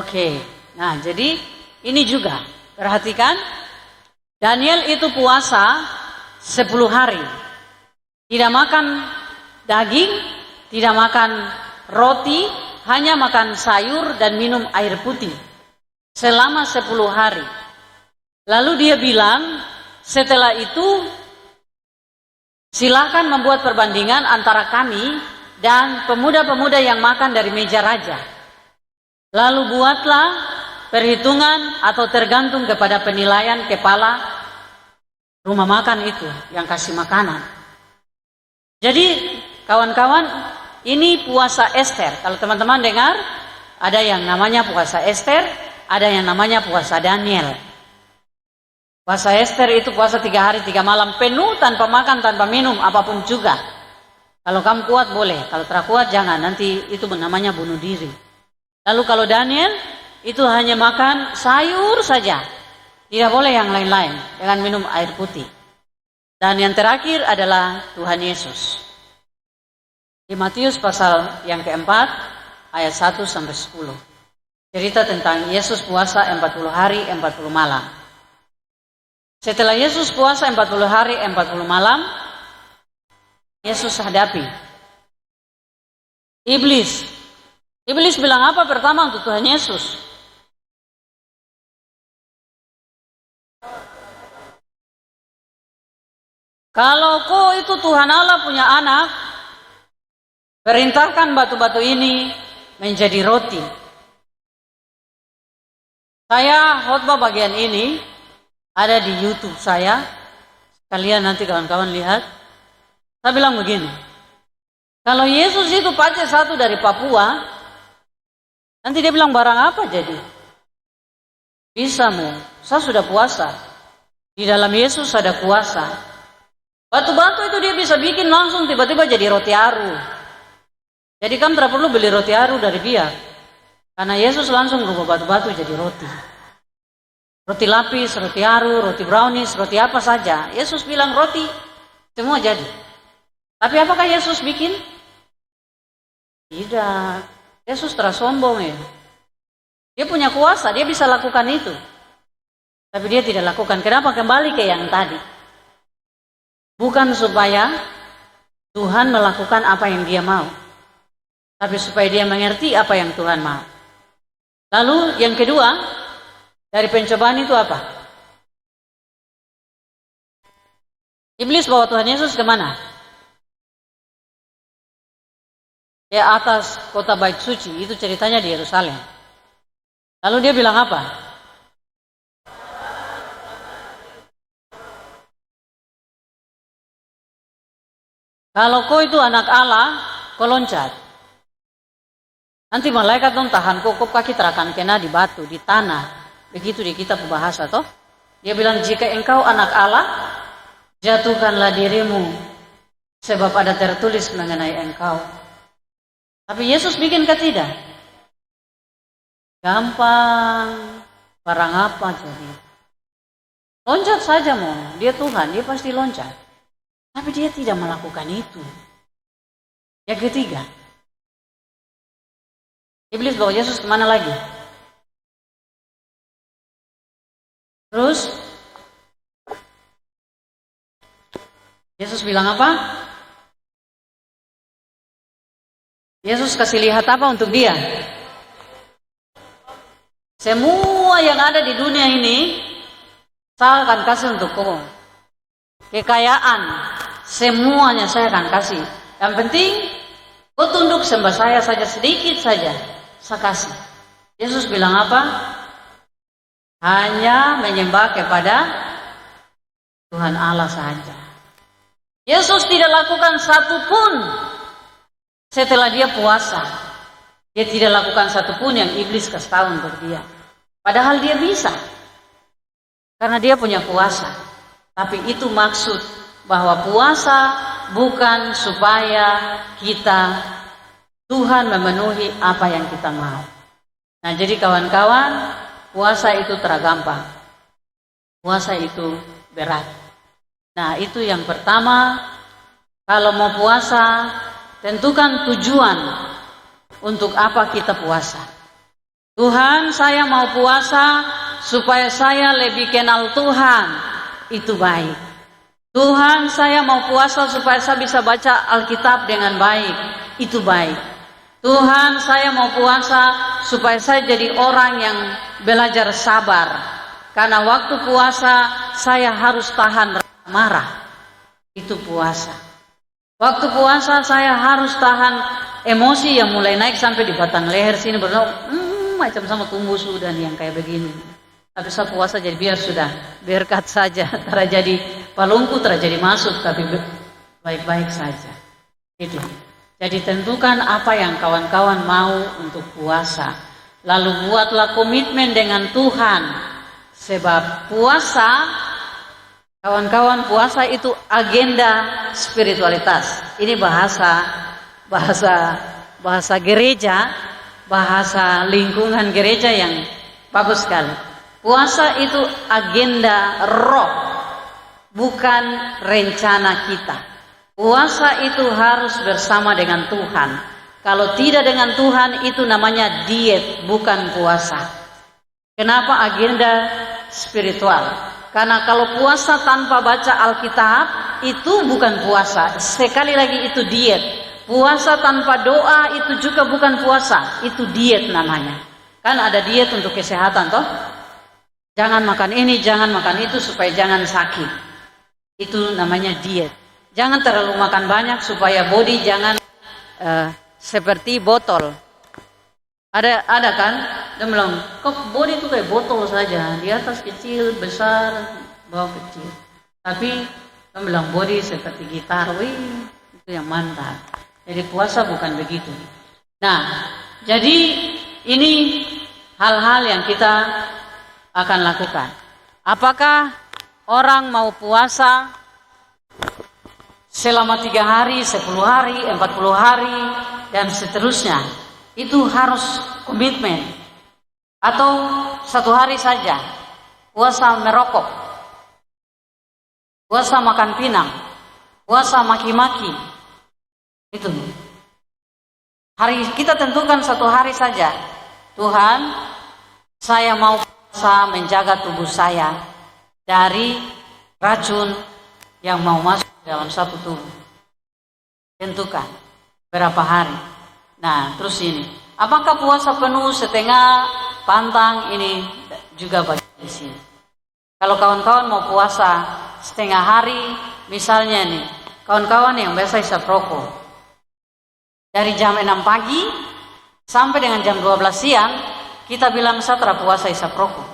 Oke, nah jadi ini juga perhatikan, Daniel itu puasa 10 hari, tidak makan daging, tidak makan roti, hanya makan sayur dan minum air putih selama 10 hari. Lalu dia bilang, setelah itu silakan membuat perbandingan antara kami dan pemuda-pemuda yang makan dari meja raja. Lalu buatlah perhitungan atau tergantung kepada penilaian kepala rumah makan itu yang kasih makanan. Jadi kawan-kawan, ini puasa Ester. Kalau teman-teman dengar, ada yang namanya puasa Ester, ada yang namanya puasa Daniel. Puasa Ester itu puasa 3 hari 3 malam penuh tanpa makan, tanpa minum, apapun juga. Kalau kamu kuat boleh, kalau tak kuat jangan, nanti itu namanya bunuh diri. Lalu kalau Daniel itu hanya makan sayur saja, tidak boleh yang lain-lain, dengan minum air putih. Dan yang terakhir adalah Tuhan Yesus. Di Matius pasal yang keempat ayat 1 sampai 10. Cerita tentang Yesus puasa 40 hari 40 malam. Setelah Yesus puasa 40 hari 40 malam, Yesus hadapi iblis. Iblis bilang apa pertama untuk Tuhan Yesus? Kalau kau itu Tuhan Allah punya anak, perintahkan batu-batu ini menjadi roti. Saya khotbah bagian ini ada di YouTube saya. Kalian nanti kawan-kawan lihat. Saya bilang begini, kalau Yesus itu pacar satu dari Papua, nanti dia bilang barang apa jadi? Bisa mu, saya sudah puasa. Di dalam Yesus ada kuasa. Batu-batu itu dia bisa bikin langsung tiba-tiba jadi roti aru. Jadi kamu tidak perlu beli roti aru dari dia. Karena Yesus langsung rubah batu-batu jadi roti. Roti lapis, roti aru, roti brownies, roti apa saja. Yesus bilang roti, semua jadi. Tapi apakah Yesus bikin? Tidak. Yesus terus sombong ya. Dia punya kuasa, dia bisa lakukan itu. Tapi dia tidak lakukan. Kenapa? Kembali ke yang tadi. Bukan supaya Tuhan melakukan apa yang dia mau, tapi supaya dia mengerti apa yang Tuhan mau. Lalu yang kedua, dari pencobaan itu apa? Iblis bawa Tuhan Yesus kemana? Ke atas kota Bait Suci, itu ceritanya di Yerusalem. Lalu dia bilang apa? Kalau kau itu anak Allah, kau loncat. Nanti malaikat dong tahan kau kaki terakan kena di batu, di tanah. Begitu di kitab bahasa toh. Dia bilang jika engkau anak Allah, jatuhkanlah dirimu, sebab ada tertulis mengenai engkau. Tapi Yesus bikin ke tidak? Gampang, barang apa jadi? Loncat saja mau, dia Tuhan, dia pasti loncat. Tapi dia tidak melakukan itu. Yang ketiga, iblis bawa Yesus kemana lagi? Terus Yesus bilang apa? Yesus kasih lihat apa untuk dia? Semua yang ada di dunia ini saya akan kasih untuk kau. Kekayaan, semuanya saya akan kasih. Yang penting kau tunduk sembah saya saja sedikit saja. saya kasih. Yesus bilang apa? Hanya menyembah kepada Tuhan Allah saja. Yesus tidak lakukan satupun setelah dia puasa. Dia tidak lakukan satupun yang iblis kasih tahu untuk dia. Padahal dia bisa. Karena dia punya puasa. Tapi itu maksud bahwa puasa bukan supaya Tuhan memenuhi apa yang kita mau. Nah, jadi kawan-kawan, puasa itu tergampang. Puasa itu berat. Nah, itu yang pertama. Kalau mau puasa, tentukan tujuan untuk apa kita puasa. Tuhan, saya mau puasa supaya saya lebih kenal Tuhan. Itu baik. Tuhan, saya mau puasa supaya saya bisa baca Alkitab dengan baik. Itu baik. Tuhan, saya mau puasa supaya saya jadi orang yang belajar sabar. Karena waktu puasa saya harus tahan marah. Itu puasa. Waktu puasa saya harus tahan emosi yang mulai naik sampai di batang leher sini macam sama tumbuh sudah nih yang kayak begini. Tapi saya puasa jadi biar sudah berkat saja, terjadi palungku terjadi masuk, tapi baik-baik saja. Itu. Jadi tentukan apa yang kawan-kawan mau untuk puasa. Lalu buatlah komitmen dengan Tuhan. Sebab puasa, kawan-kawan, puasa itu agenda spiritualitas. Ini bahasa gereja, bahasa lingkungan gereja yang bagus sekali. Puasa itu agenda roh, bukan rencana kita. Puasa itu harus bersama dengan Tuhan. Kalau tidak dengan Tuhan, itu namanya diet, bukan puasa. Kenapa agenda spiritual? Karena kalau puasa tanpa baca Alkitab, itu bukan puasa. Sekali lagi itu diet. Puasa tanpa doa itu juga bukan puasa. Itu diet namanya. Kan ada diet untuk kesehatan toh? Jangan makan ini, jangan makan itu supaya jangan sakit. Itu namanya diet. Jangan terlalu makan banyak supaya body jangan seperti botol. Ada kan? Dia bilang, kok body itu kayak botol saja. Di atas kecil, besar, bawah kecil. Tapi dia bilang body seperti gitar. Wih, itu yang mantap. Jadi puasa bukan begitu. Nah, jadi ini hal-hal yang kita akan lakukan. Apakah orang mau puasa selama 3 hari, 10 hari, 40 hari, dan seterusnya? Itu harus komitmen. Atau 1 hari saja puasa merokok, puasa makan pinang, puasa maki-maki. Itu hari kita tentukan 1 hari saja. Tuhan, saya mau puasa menjaga tubuh saya dari racun yang mau masuk dalam satu tubuh. Tentukan berapa hari. Nah, terus ini, apakah puasa penuh, setengah, pantang? Ini juga bagian di sini. Kalau kawan-kawan mau puasa setengah hari, misalnya nih, kawan-kawan yang biasa isap rokok, dari jam 6 pagi sampai dengan jam 12 siang, kita bilang setelah puasa isap rokok.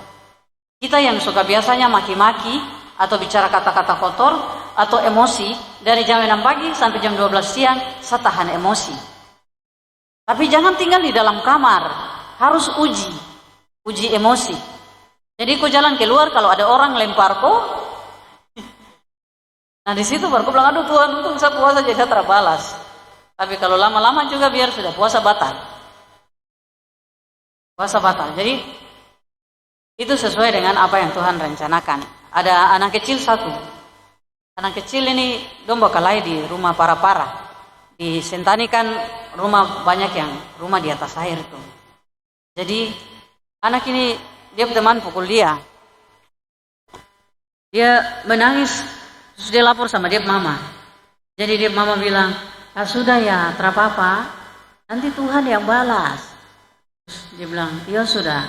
Kita yang suka biasanya maki-maki atau bicara kata-kata kotor atau emosi, dari jam 6 pagi sampai jam 12 siang, saya tahan emosi. Tapi jangan tinggal di dalam kamar, harus uji emosi. Jadi kau jalan keluar, kalau ada orang lempar kau, nah di situ baru kau bilang, aduh Tuhan, untung saya puasa jadi saya terbalas. Tapi kalau lama-lama juga biar sudah puasa batal. Puasa batal. Jadi itu sesuai dengan apa yang Tuhan rencanakan. Ada anak kecil 1. Anak kecil ini dong bakalai di rumah para-para. Di Sentani kan rumah banyak yang rumah di atas air itu. Jadi anak ini dia teman pukul dia. Dia menangis, terus dia lapor sama dia mama. Jadi dia mama bilang, sudah ya, terapa-apa, nanti Tuhan yang balas. Terus dia bilang, iya sudah.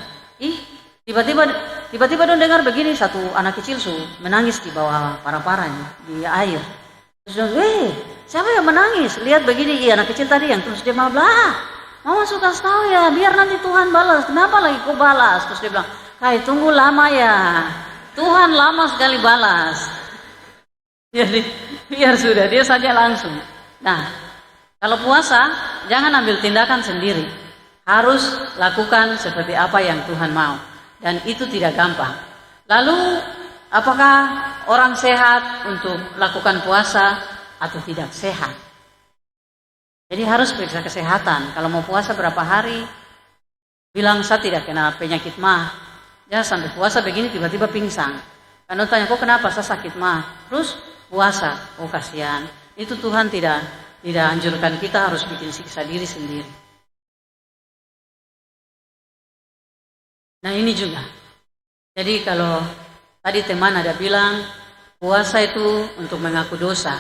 Tiba-tiba dong dengar begini, satu anak kecil menangis di bawah para-paranya di air. Terus dia bilang, siapa yang menangis? Lihat begini, iya anak kecil tadi yang terus dia malah, Mama suka tahu ya, biar nanti Tuhan balas. Kenapa lagi kau balas? Terus dia bilang, Kai tunggu lama ya, Tuhan lama sekali balas. Jadi biar sudah, dia saja langsung. Nah, kalau puasa jangan ambil tindakan sendiri, harus lakukan seperti apa yang Tuhan mau. Dan itu tidak gampang. Lalu apakah orang sehat untuk lakukan puasa atau tidak sehat? Jadi harus periksa kesehatan. Kalau mau puasa berapa hari, bilang saya tidak kena penyakit mah. Jangan sampai puasa begini tiba-tiba pingsan. Karena tanya, kok kenapa saya sakit mah? Terus puasa, oh kasihan. Itu Tuhan tidak anjurkan kita harus bikin siksa diri sendiri. Nah ini juga. Jadi kalau tadi teman ada bilang, puasa itu untuk mengaku dosa.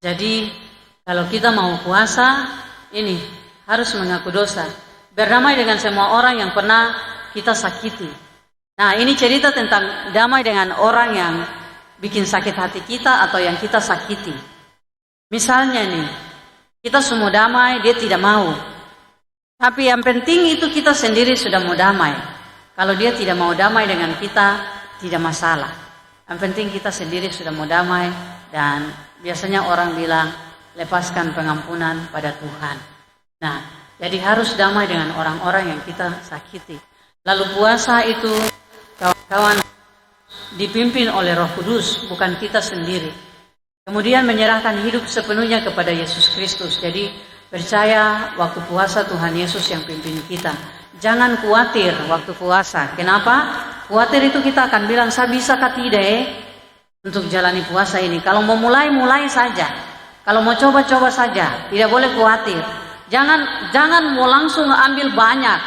Jadi kalau kita mau puasa, ini harus mengaku dosa. Berdamai dengan semua orang yang pernah kita sakiti. Nah ini cerita tentang damai dengan orang yang bikin sakit hati kita atau yang kita sakiti. Misalnya nih, kita semua damai, dia tidak mau. Tapi yang penting itu kita sendiri sudah mau damai. Kalau dia tidak mau damai dengan kita, tidak masalah. Yang penting kita sendiri sudah mau damai. Dan biasanya orang bilang, lepaskan pengampunan pada Tuhan. Nah, jadi harus damai dengan orang-orang yang kita sakiti. Lalu puasa itu, kawan-kawan, dipimpin oleh Roh Kudus, bukan kita sendiri. Kemudian menyerahkan hidup sepenuhnya kepada Yesus Kristus. Jadi percaya waktu puasa Tuhan Yesus yang pimpin kita. Jangan khawatir waktu puasa. Kenapa? Khawatir itu kita akan bilang, saya bisa kah tidak untuk jalani puasa ini. Kalau mau mulai saja. Kalau mau coba saja, tidak boleh khawatir. Jangan mau langsung ambil banyak.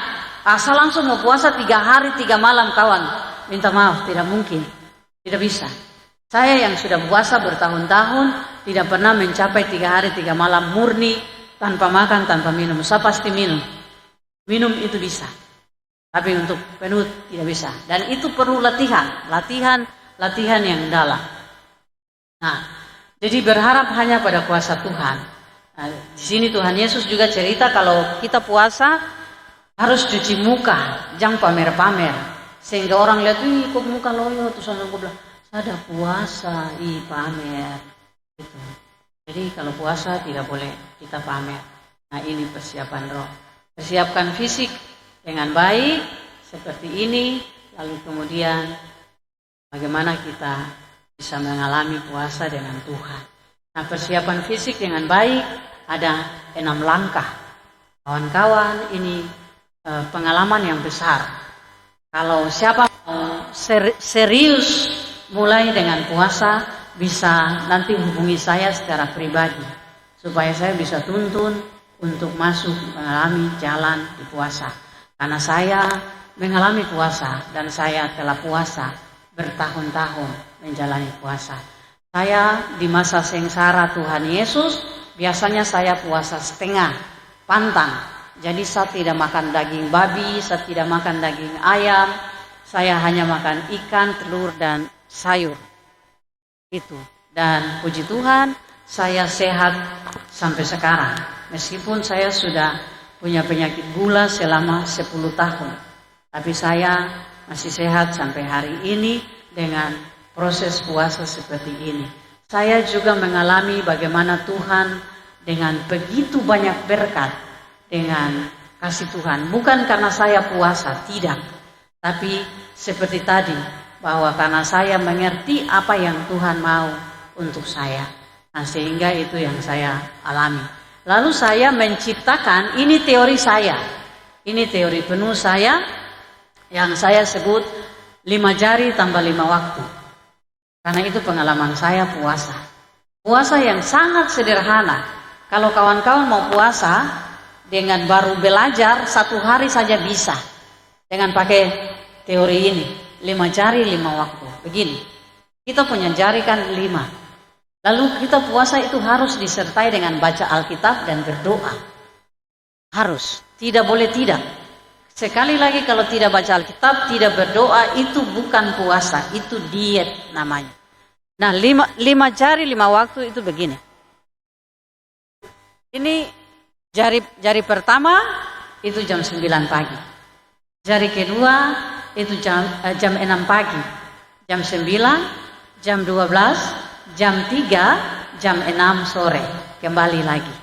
Asal langsung mau puasa 3 hari 3 malam kawan. Minta maaf, tidak mungkin. Tidak bisa. Saya yang sudah puasa bertahun-tahun, tidak pernah mencapai 3 hari 3 malam murni, tanpa makan, tanpa minum. Saya pasti minum. Minum itu bisa. Tapi untuk penuh tidak bisa. Dan itu perlu latihan yang dalam. Nah, jadi berharap hanya pada kuasa Tuhan. Nah, di sini Tuhan Yesus juga cerita kalau kita puasa harus cuci muka, jangan pamer-pamer. Sehingga orang lihat, kok muka loyo, terus orang bilang, saya ada puasa, pamer. Gitu. Jadi kalau puasa tidak boleh kita pamer. Nah ini persiapan roh. Persiapkan fisik dengan baik seperti ini, lalu kemudian bagaimana kita bisa mengalami puasa dengan Tuhan. Nah persiapan fisik dengan baik ada 6 langkah. Kawan-kawan ini pengalaman yang besar. Kalau siapa mau serius mulai dengan puasa, bisa nanti hubungi saya secara pribadi. Supaya saya bisa tuntun untuk masuk mengalami jalan di puasa. Karena saya mengalami puasa dan saya telah puasa bertahun-tahun menjalani puasa. Saya di masa sengsara Tuhan Yesus, biasanya saya puasa setengah, pantang. Jadi saya tidak makan daging babi, saya tidak makan daging ayam, saya hanya makan ikan, telur, dan sayur. Itu. Dan puji Tuhan, saya sehat sampai sekarang. Meskipun saya sudah punya penyakit gula selama 10 tahun. Tapi saya masih sehat sampai hari ini dengan proses puasa seperti ini. Saya juga mengalami bagaimana Tuhan dengan begitu banyak berkat dengan kasih Tuhan. Bukan karena saya puasa, tidak. Tapi seperti tadi, bahwa karena saya mengerti apa yang Tuhan mau untuk saya. Nah, sehingga itu yang saya alami. Lalu saya menciptakan, ini teori saya. Ini teori penuh saya yang saya sebut 5 jari tambah 5 waktu. Karena itu pengalaman saya puasa. Puasa yang sangat sederhana. Kalau kawan-kawan mau puasa dengan baru belajar 1 hari saja bisa. Dengan pakai teori ini. 5 jari 5 waktu. Begini. Kita punya jari kan 5. Lalu kita puasa itu harus disertai dengan baca Alkitab dan berdoa. Harus. Tidak boleh tidak. Sekali lagi kalau tidak baca Alkitab, tidak berdoa, itu bukan puasa, itu diet namanya. Nah 5 jari 5 waktu itu begini. Ini jari pertama itu jam 9 pagi. Jari kedua itu jam 6 pagi. Jam 9, jam 12, jam 3, jam 6 sore. Kembali lagi.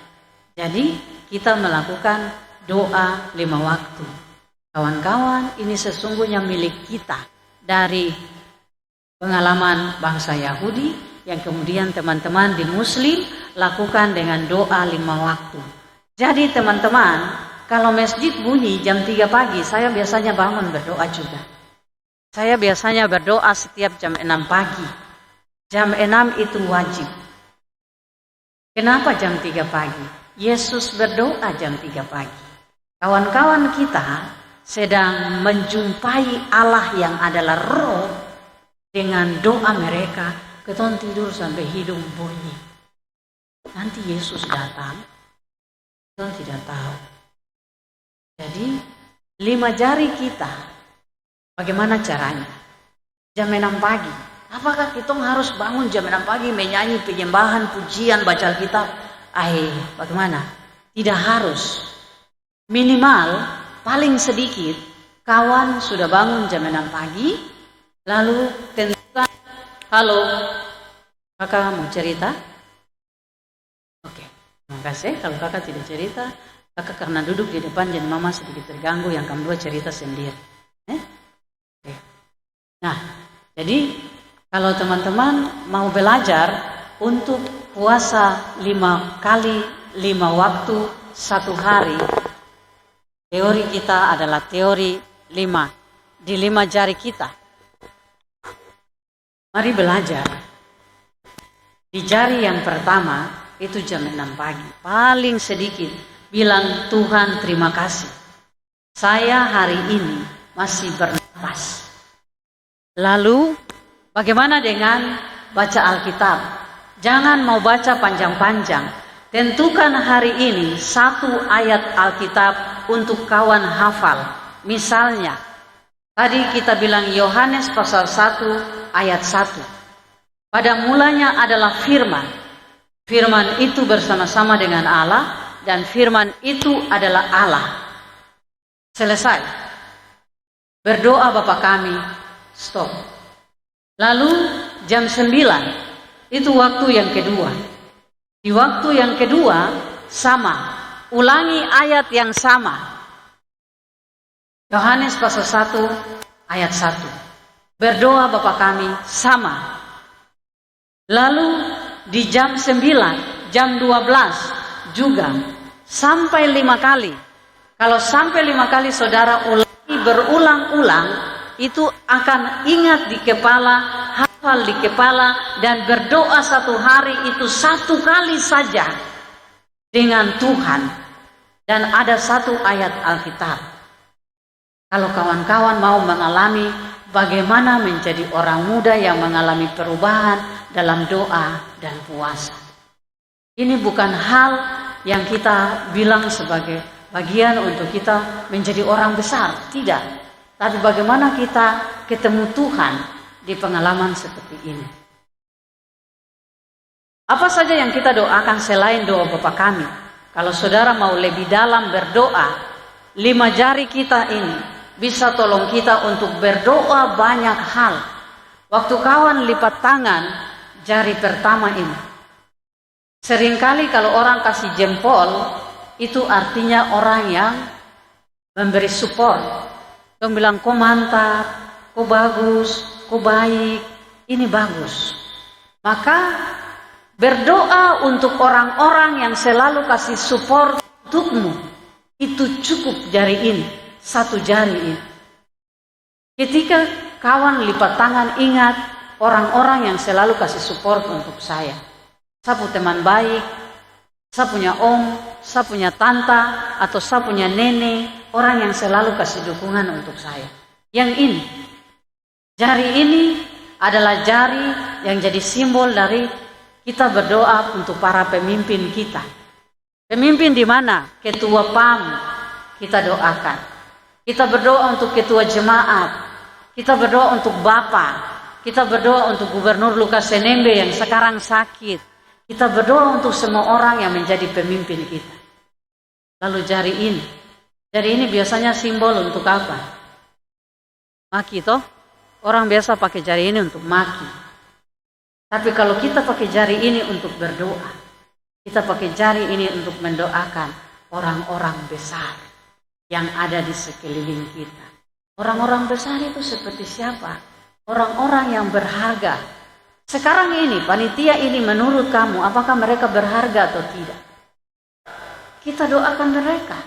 Jadi kita melakukan doa 5 waktu. Kawan-kawan, ini sesungguhnya milik kita dari pengalaman bangsa Yahudi yang kemudian teman-teman di Muslim lakukan dengan doa 5 waktu. Jadi teman-teman, kalau masjid bunyi jam 3 pagi, saya biasanya bangun berdoa juga. Saya biasanya berdoa setiap jam 6 pagi. Jam 6 itu wajib. Kenapa jam 3 pagi? Yesus berdoa jam 3 pagi. Kawan-kawan kita sedang menjumpai Allah yang adalah roh dengan doa mereka. Keton tidur sampai hidung bunyi. Nanti Yesus datang, keton tidak tahu. Jadi 5 jari kita, bagaimana caranya? Jam 6 pagi. Apakah kita harus bangun jam 6 pagi menyanyi penyembahan, pujian, baca Alkitab? Bagaimana? Tidak harus. Minimal, paling sedikit, kawan sudah bangun jam 6 pagi, lalu tentukan, halo, kakak mau cerita? Oke, terima kasih. Kalau kakak tidak cerita, kakak karena duduk di depan jadi mama sedikit terganggu, yang kamu dua cerita sendiri. Oke. Nah, jadi kalau teman-teman mau belajar untuk puasa 5 kali 5 waktu 1 hari, teori kita adalah teori 5 di 5 jari kita. Mari belajar. Di jari yang pertama itu jam 6 pagi. Paling sedikit bilang Tuhan terima kasih. Saya hari ini masih bernapas. Lalu bagaimana dengan baca Alkitab? Jangan mau baca panjang-panjang. Tentukan hari ini 1 ayat Alkitab untuk kawan hafal. Misalnya, tadi kita bilang Yohanes pasal 1 ayat 1. Pada mulanya adalah firman. Firman itu bersama-sama dengan Allah dan firman itu adalah Allah. Selesai. Berdoa Bapa kami, stop. Lalu jam 9, itu waktu yang kedua. Di waktu yang kedua, sama. Ulangi ayat yang sama. Yohanes pasal 1, ayat 1. Berdoa Bapa kami, sama. Lalu di jam 9, jam 12 juga. Sampai 5 kali. Kalau sampai 5 kali saudara ulangi berulang-ulang, itu akan ingat di kepala, hafal di kepala, dan berdoa 1 hari itu 1 kali saja dengan Tuhan. Dan ada 1 ayat Alkitab. Kalau kawan-kawan mau mengalami bagaimana menjadi orang muda yang mengalami perubahan dalam doa dan puasa. Ini bukan hal yang kita bilang sebagai bagian untuk kita menjadi orang besar, tidak. Tapi bagaimana kita ketemu Tuhan di pengalaman seperti ini. Apa saja yang kita doakan selain doa Bapa kami? Kalau saudara mau lebih dalam berdoa, 5 jari kita ini bisa tolong kita untuk berdoa banyak hal. Waktu kawan lipat tangan jari pertama ini, seringkali kalau orang kasih jempol, itu artinya orang yang memberi support. Dia bilang, kau mantap, kau bagus, kau baik, ini bagus. Maka berdoa untuk orang-orang yang selalu kasih support untukmu, itu cukup jari ini, 1 jari ini. Ketika kawan lipat tangan, ingat orang-orang yang selalu kasih support untuk saya. Saya punya teman baik, saya punya om, saya punya tanta, atau saya punya nenek, orang yang selalu kasih dukungan untuk saya. Yang ini, jari ini adalah jari yang jadi simbol dari kita berdoa untuk para pemimpin kita. Pemimpin di mana? Ketua PAM kita doakan. Kita berdoa untuk ketua jemaat. Kita berdoa untuk Bapak. Kita berdoa untuk Gubernur Lukas Nmb yang sekarang sakit. Kita berdoa untuk semua orang yang menjadi pemimpin kita. Lalu jari ini. Jari ini biasanya simbol untuk apa? Maki toh. Orang biasa pakai jari ini untuk maki. Tapi kalau kita pakai jari ini untuk berdoa, kita pakai jari ini untuk mendoakan orang-orang besar yang ada di sekeliling kita. Orang-orang besar itu seperti siapa? Orang-orang yang berharga. Sekarang ini, panitia ini menurut kamu, apakah mereka berharga atau tidak? Kita doakan mereka.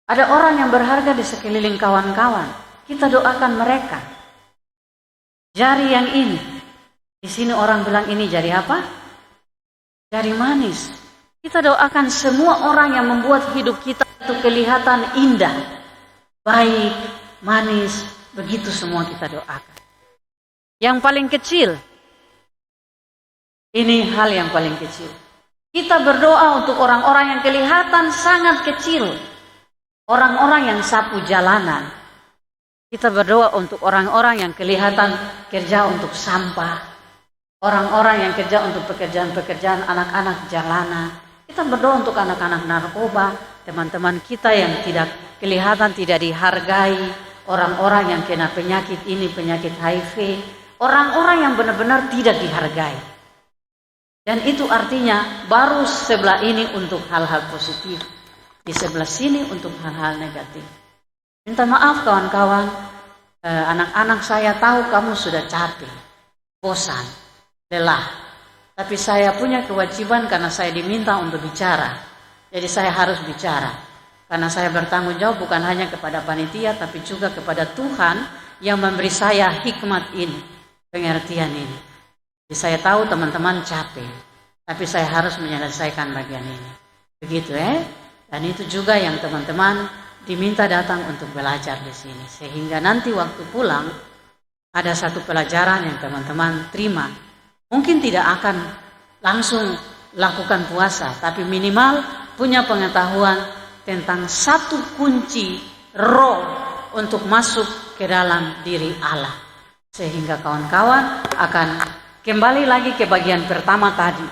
Ada orang yang berharga di sekeliling kawan-kawan. Kita doakan mereka. Jari yang ini. Di sini orang bilang ini jari apa? Jari manis. Kita doakan semua orang yang membuat hidup kita itu kelihatan indah, baik, manis, begitu semua kita doakan. Yang paling kecil, ini hal yang paling kecil. Kita berdoa untuk orang-orang yang kelihatan sangat kecil, orang-orang yang sapu jalanan. Kita berdoa untuk orang-orang yang kelihatan kerja untuk sampah, orang-orang yang kerja untuk pekerjaan-pekerjaan anak-anak jalanan. Kita berdoa untuk anak-anak narkoba, teman-teman kita yang tidak kelihatan tidak dihargai, orang-orang yang kena penyakit ini, penyakit HIV, orang-orang yang benar-benar tidak dihargai. Dan itu artinya baru sebelah ini untuk hal-hal positif, di sebelah sini untuk hal-hal negatif. Minta maaf kawan-kawan, anak-anak saya tahu kamu sudah capek, bosan, lelah. Tapi saya punya kewajiban karena saya diminta untuk bicara. Jadi saya harus bicara. Karena saya bertanggung jawab bukan hanya kepada panitia, tapi juga kepada Tuhan yang memberi saya hikmat ini, pengertian ini. Jadi saya tahu teman-teman capek, tapi saya harus menyelesaikan bagian ini. Begitu Dan itu juga yang teman-teman diminta datang untuk belajar di sini. Sehingga nanti waktu pulang, ada satu pelajaran yang teman-teman terima. Mungkin tidak akan langsung lakukan puasa, tapi minimal punya pengetahuan tentang satu kunci roh untuk masuk ke dalam diri Allah. Sehingga kawan-kawan akan kembali lagi ke bagian pertama tadi.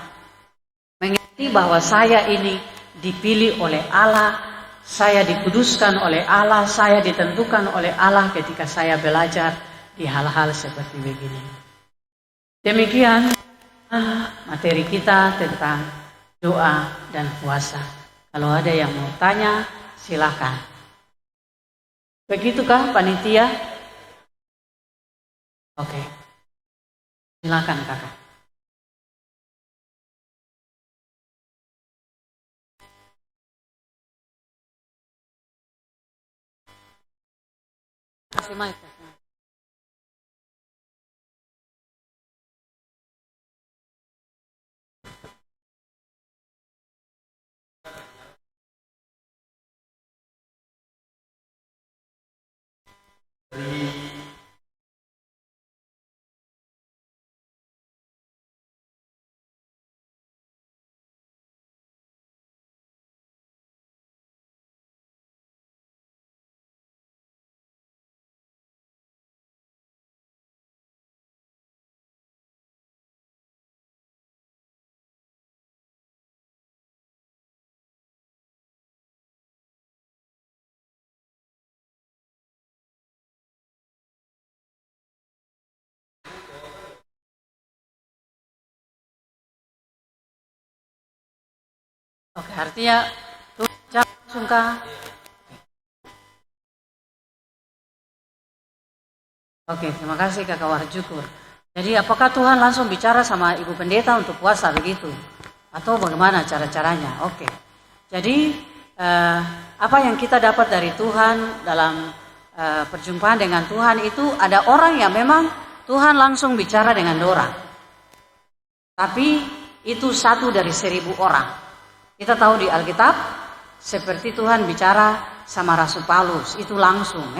Mengerti bahwa saya ini dipilih oleh Allah, saya dikuduskan oleh Allah, saya ditentukan oleh Allah ketika saya belajar di hal-hal seperti begini. Demikian materi kita tentang doa dan puasa. Kalau ada yang mau tanya, silakan. Begitukah panitia? Oke. Silakan kakak. Kasih mic. Oke, artinya Tuhan sungka. Oke, terima kasih Kakak Warjukur. Jadi apakah Tuhan langsung bicara sama Ibu Pendeta untuk puasa begitu? Atau bagaimana cara-caranya? Oke. Jadi apa yang kita dapat dari Tuhan dalam perjumpaan dengan Tuhan itu ada orang yang memang Tuhan langsung bicara dengan orang. Tapi itu 1 dari 1000 orang. Kita tahu di Alkitab seperti Tuhan bicara sama Rasul Paulus, itu langsung.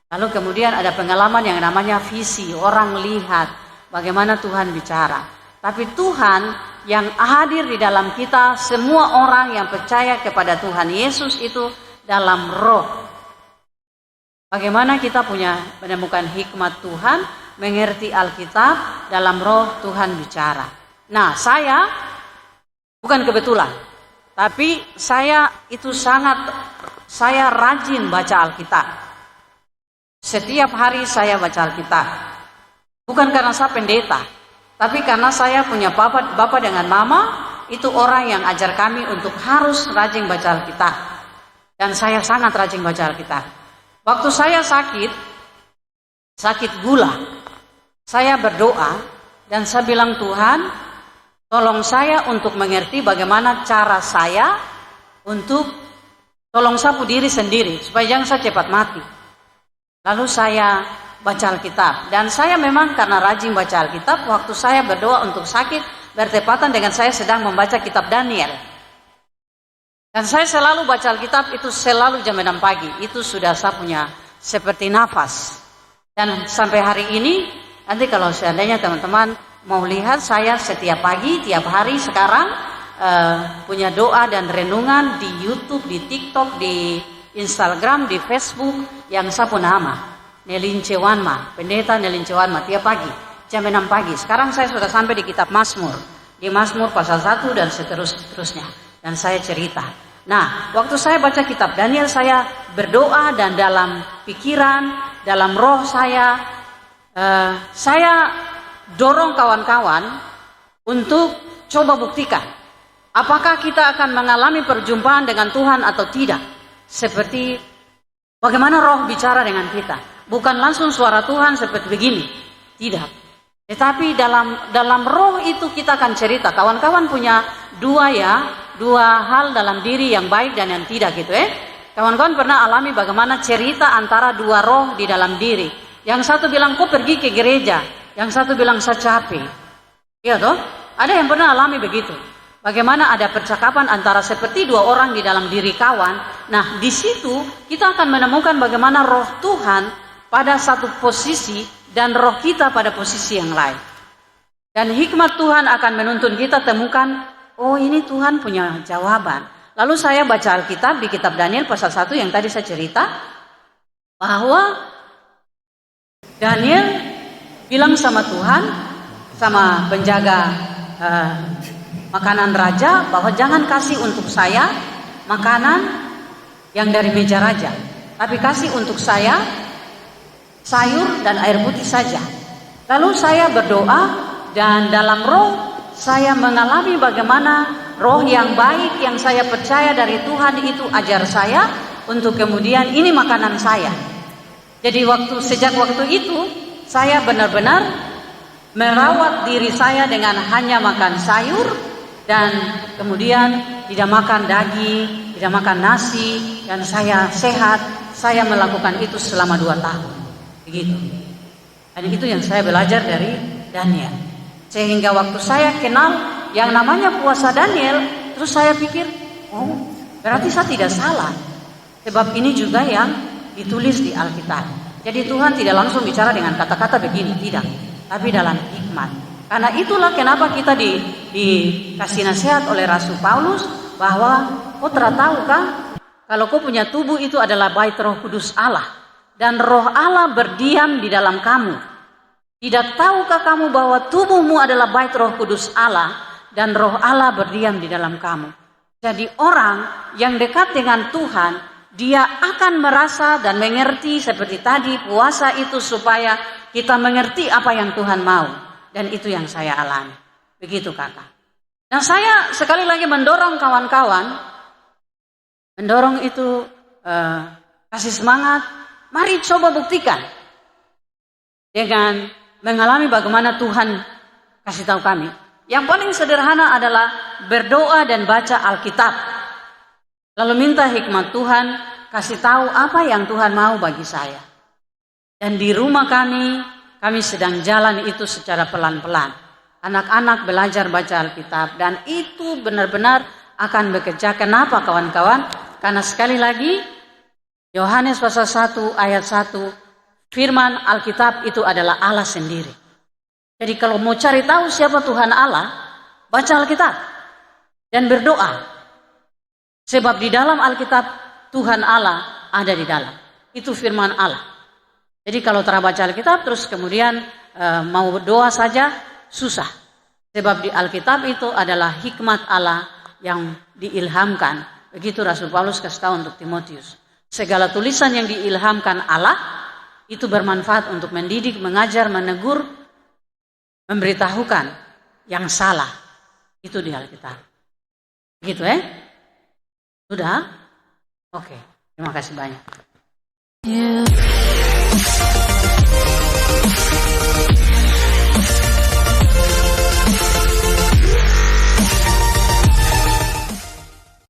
Lalu kemudian ada pengalaman yang namanya visi, orang lihat bagaimana Tuhan bicara. Tapi Tuhan yang hadir di dalam kita, semua orang yang percaya kepada Tuhan Yesus itu dalam roh. Bagaimana kita menemukan hikmat Tuhan, mengerti Alkitab, dalam roh Tuhan bicara. Nah, saya bukan kebetulan. Tapi saya rajin baca Alkitab. Setiap hari saya baca Alkitab. Bukan karena saya pendeta, tapi karena saya punya bapak dengan mama, itu orang yang ajar kami untuk harus rajin baca Alkitab. Dan saya sangat rajin baca Alkitab. Waktu saya sakit gula, saya berdoa dan saya bilang, Tuhan, tolong saya untuk mengerti bagaimana cara saya untuk tolong sapu diri sendiri supaya jangan saya cepat mati. Lalu saya baca Alkitab, dan saya memang karena rajin baca Alkitab, waktu saya berdoa untuk sakit bertepatan dengan saya sedang membaca kitab Daniel. Dan saya selalu baca Alkitab itu selalu jam 6 pagi. Itu sudah saya punya seperti nafas. Dan sampai hari ini, nanti kalau seandainya teman-teman mau lihat, saya setiap pagi, tiap hari sekarang punya doa dan renungan di YouTube, di TikTok, di Instagram, di Facebook yang saya pun nama Nelin Cewanma, pendeta Nelin Cewanma, tiap pagi jam 6 pagi. Sekarang saya sudah sampai di kitab Mazmur, di Mazmur pasal 1 dan seterusnya, dan saya cerita. Nah, waktu saya baca kitab Daniel, saya berdoa, dan dalam pikiran, dalam roh saya dorong kawan-kawan untuk coba buktikan apakah kita akan mengalami perjumpaan dengan Tuhan atau tidak. Seperti bagaimana roh bicara dengan kita. Bukan langsung suara Tuhan seperti begini. Tidak. Tetapi dalam roh itu kita akan cerita. Kawan-kawan punya dua hal dalam diri, yang baik dan yang tidak gitu Kawan-kawan pernah alami bagaimana cerita antara dua roh di dalam diri. Yang satu bilang, kau pergi ke gereja. Yang satu bilang, saya capek. Iya toh? Ada yang pernah alami begitu. Bagaimana ada percakapan antara seperti dua orang di dalam diri kawan. Nah, di situ kita akan menemukan bagaimana roh Tuhan pada satu posisi dan roh kita pada posisi yang lain. Dan hikmat Tuhan akan menuntun kita temukan, oh ini Tuhan punya jawaban. Lalu saya baca Alkitab di kitab Daniel pasal 1 yang tadi saya cerita, bahwa Daniel bilang sama Tuhan, sama penjaga makanan raja, bahwa jangan kasih untuk saya makanan yang dari meja raja, tapi kasih untuk saya sayur dan air putih saja. Lalu saya berdoa, dan dalam roh saya mengalami bagaimana roh yang baik yang saya percaya dari Tuhan itu ajar saya untuk kemudian ini makanan saya. Jadi sejak waktu itu saya benar-benar merawat diri saya dengan hanya makan sayur, dan kemudian tidak makan daging, tidak makan nasi, dan saya sehat. Saya melakukan itu selama 2 tahun. Begitu. Dan itu yang saya belajar dari Daniel. Sehingga waktu saya kenal yang namanya puasa Daniel, terus saya pikir, oh berarti saya tidak salah. Sebab ini juga yang ditulis di Alkitab. Jadi Tuhan tidak langsung bicara dengan kata-kata begini, tidak. Tapi dalam hikmat. Karena itulah kenapa kita dikasih nasihat oleh Rasul Paulus, bahwa kau tahu kan, kalau kau punya tubuh itu adalah bait Roh Kudus Allah, dan Roh Allah berdiam di dalam kamu. Tidak tahukah kamu bahwa tubuhmu adalah bait Roh Kudus Allah, dan Roh Allah berdiam di dalam kamu. Jadi orang yang dekat dengan Tuhan, dia akan merasa dan mengerti seperti tadi puasa itu supaya kita mengerti apa yang Tuhan mau. Dan itu yang saya alami. Begitu kakak. Nah, saya sekali lagi mendorong kawan-kawan, mendorong itu kasih semangat. Mari coba buktikan dengan mengalami bagaimana Tuhan kasih tahu kami. Yang paling sederhana adalah berdoa dan baca Alkitab. Lalu minta hikmat Tuhan, kasih tahu apa yang Tuhan mau bagi saya. Dan di rumah kami sedang jalan itu secara pelan-pelan. Anak-anak belajar baca Alkitab, dan itu benar-benar akan bekerja. Kenapa kawan-kawan? Karena sekali lagi Yohanes pasal 1 ayat 1, firman Alkitab itu adalah Allah sendiri. Jadi kalau mau cari tahu siapa Tuhan Allah, baca Alkitab dan berdoa. Sebab di dalam Alkitab Tuhan Allah ada di dalam. Itu firman Allah. Jadi kalau terbaca Alkitab terus kemudian mau berdoa saja susah. Sebab di Alkitab itu adalah hikmat Allah, yang diilhamkan. Begitu Rasul Paulus kasih tahu untuk Timotius. Segala tulisan yang diilhamkan Allah itu bermanfaat untuk mendidik, mengajar, menegur, memberitahukan yang salah. Itu di Alkitab. Gitu Sudah? Oke. Terima kasih banyak.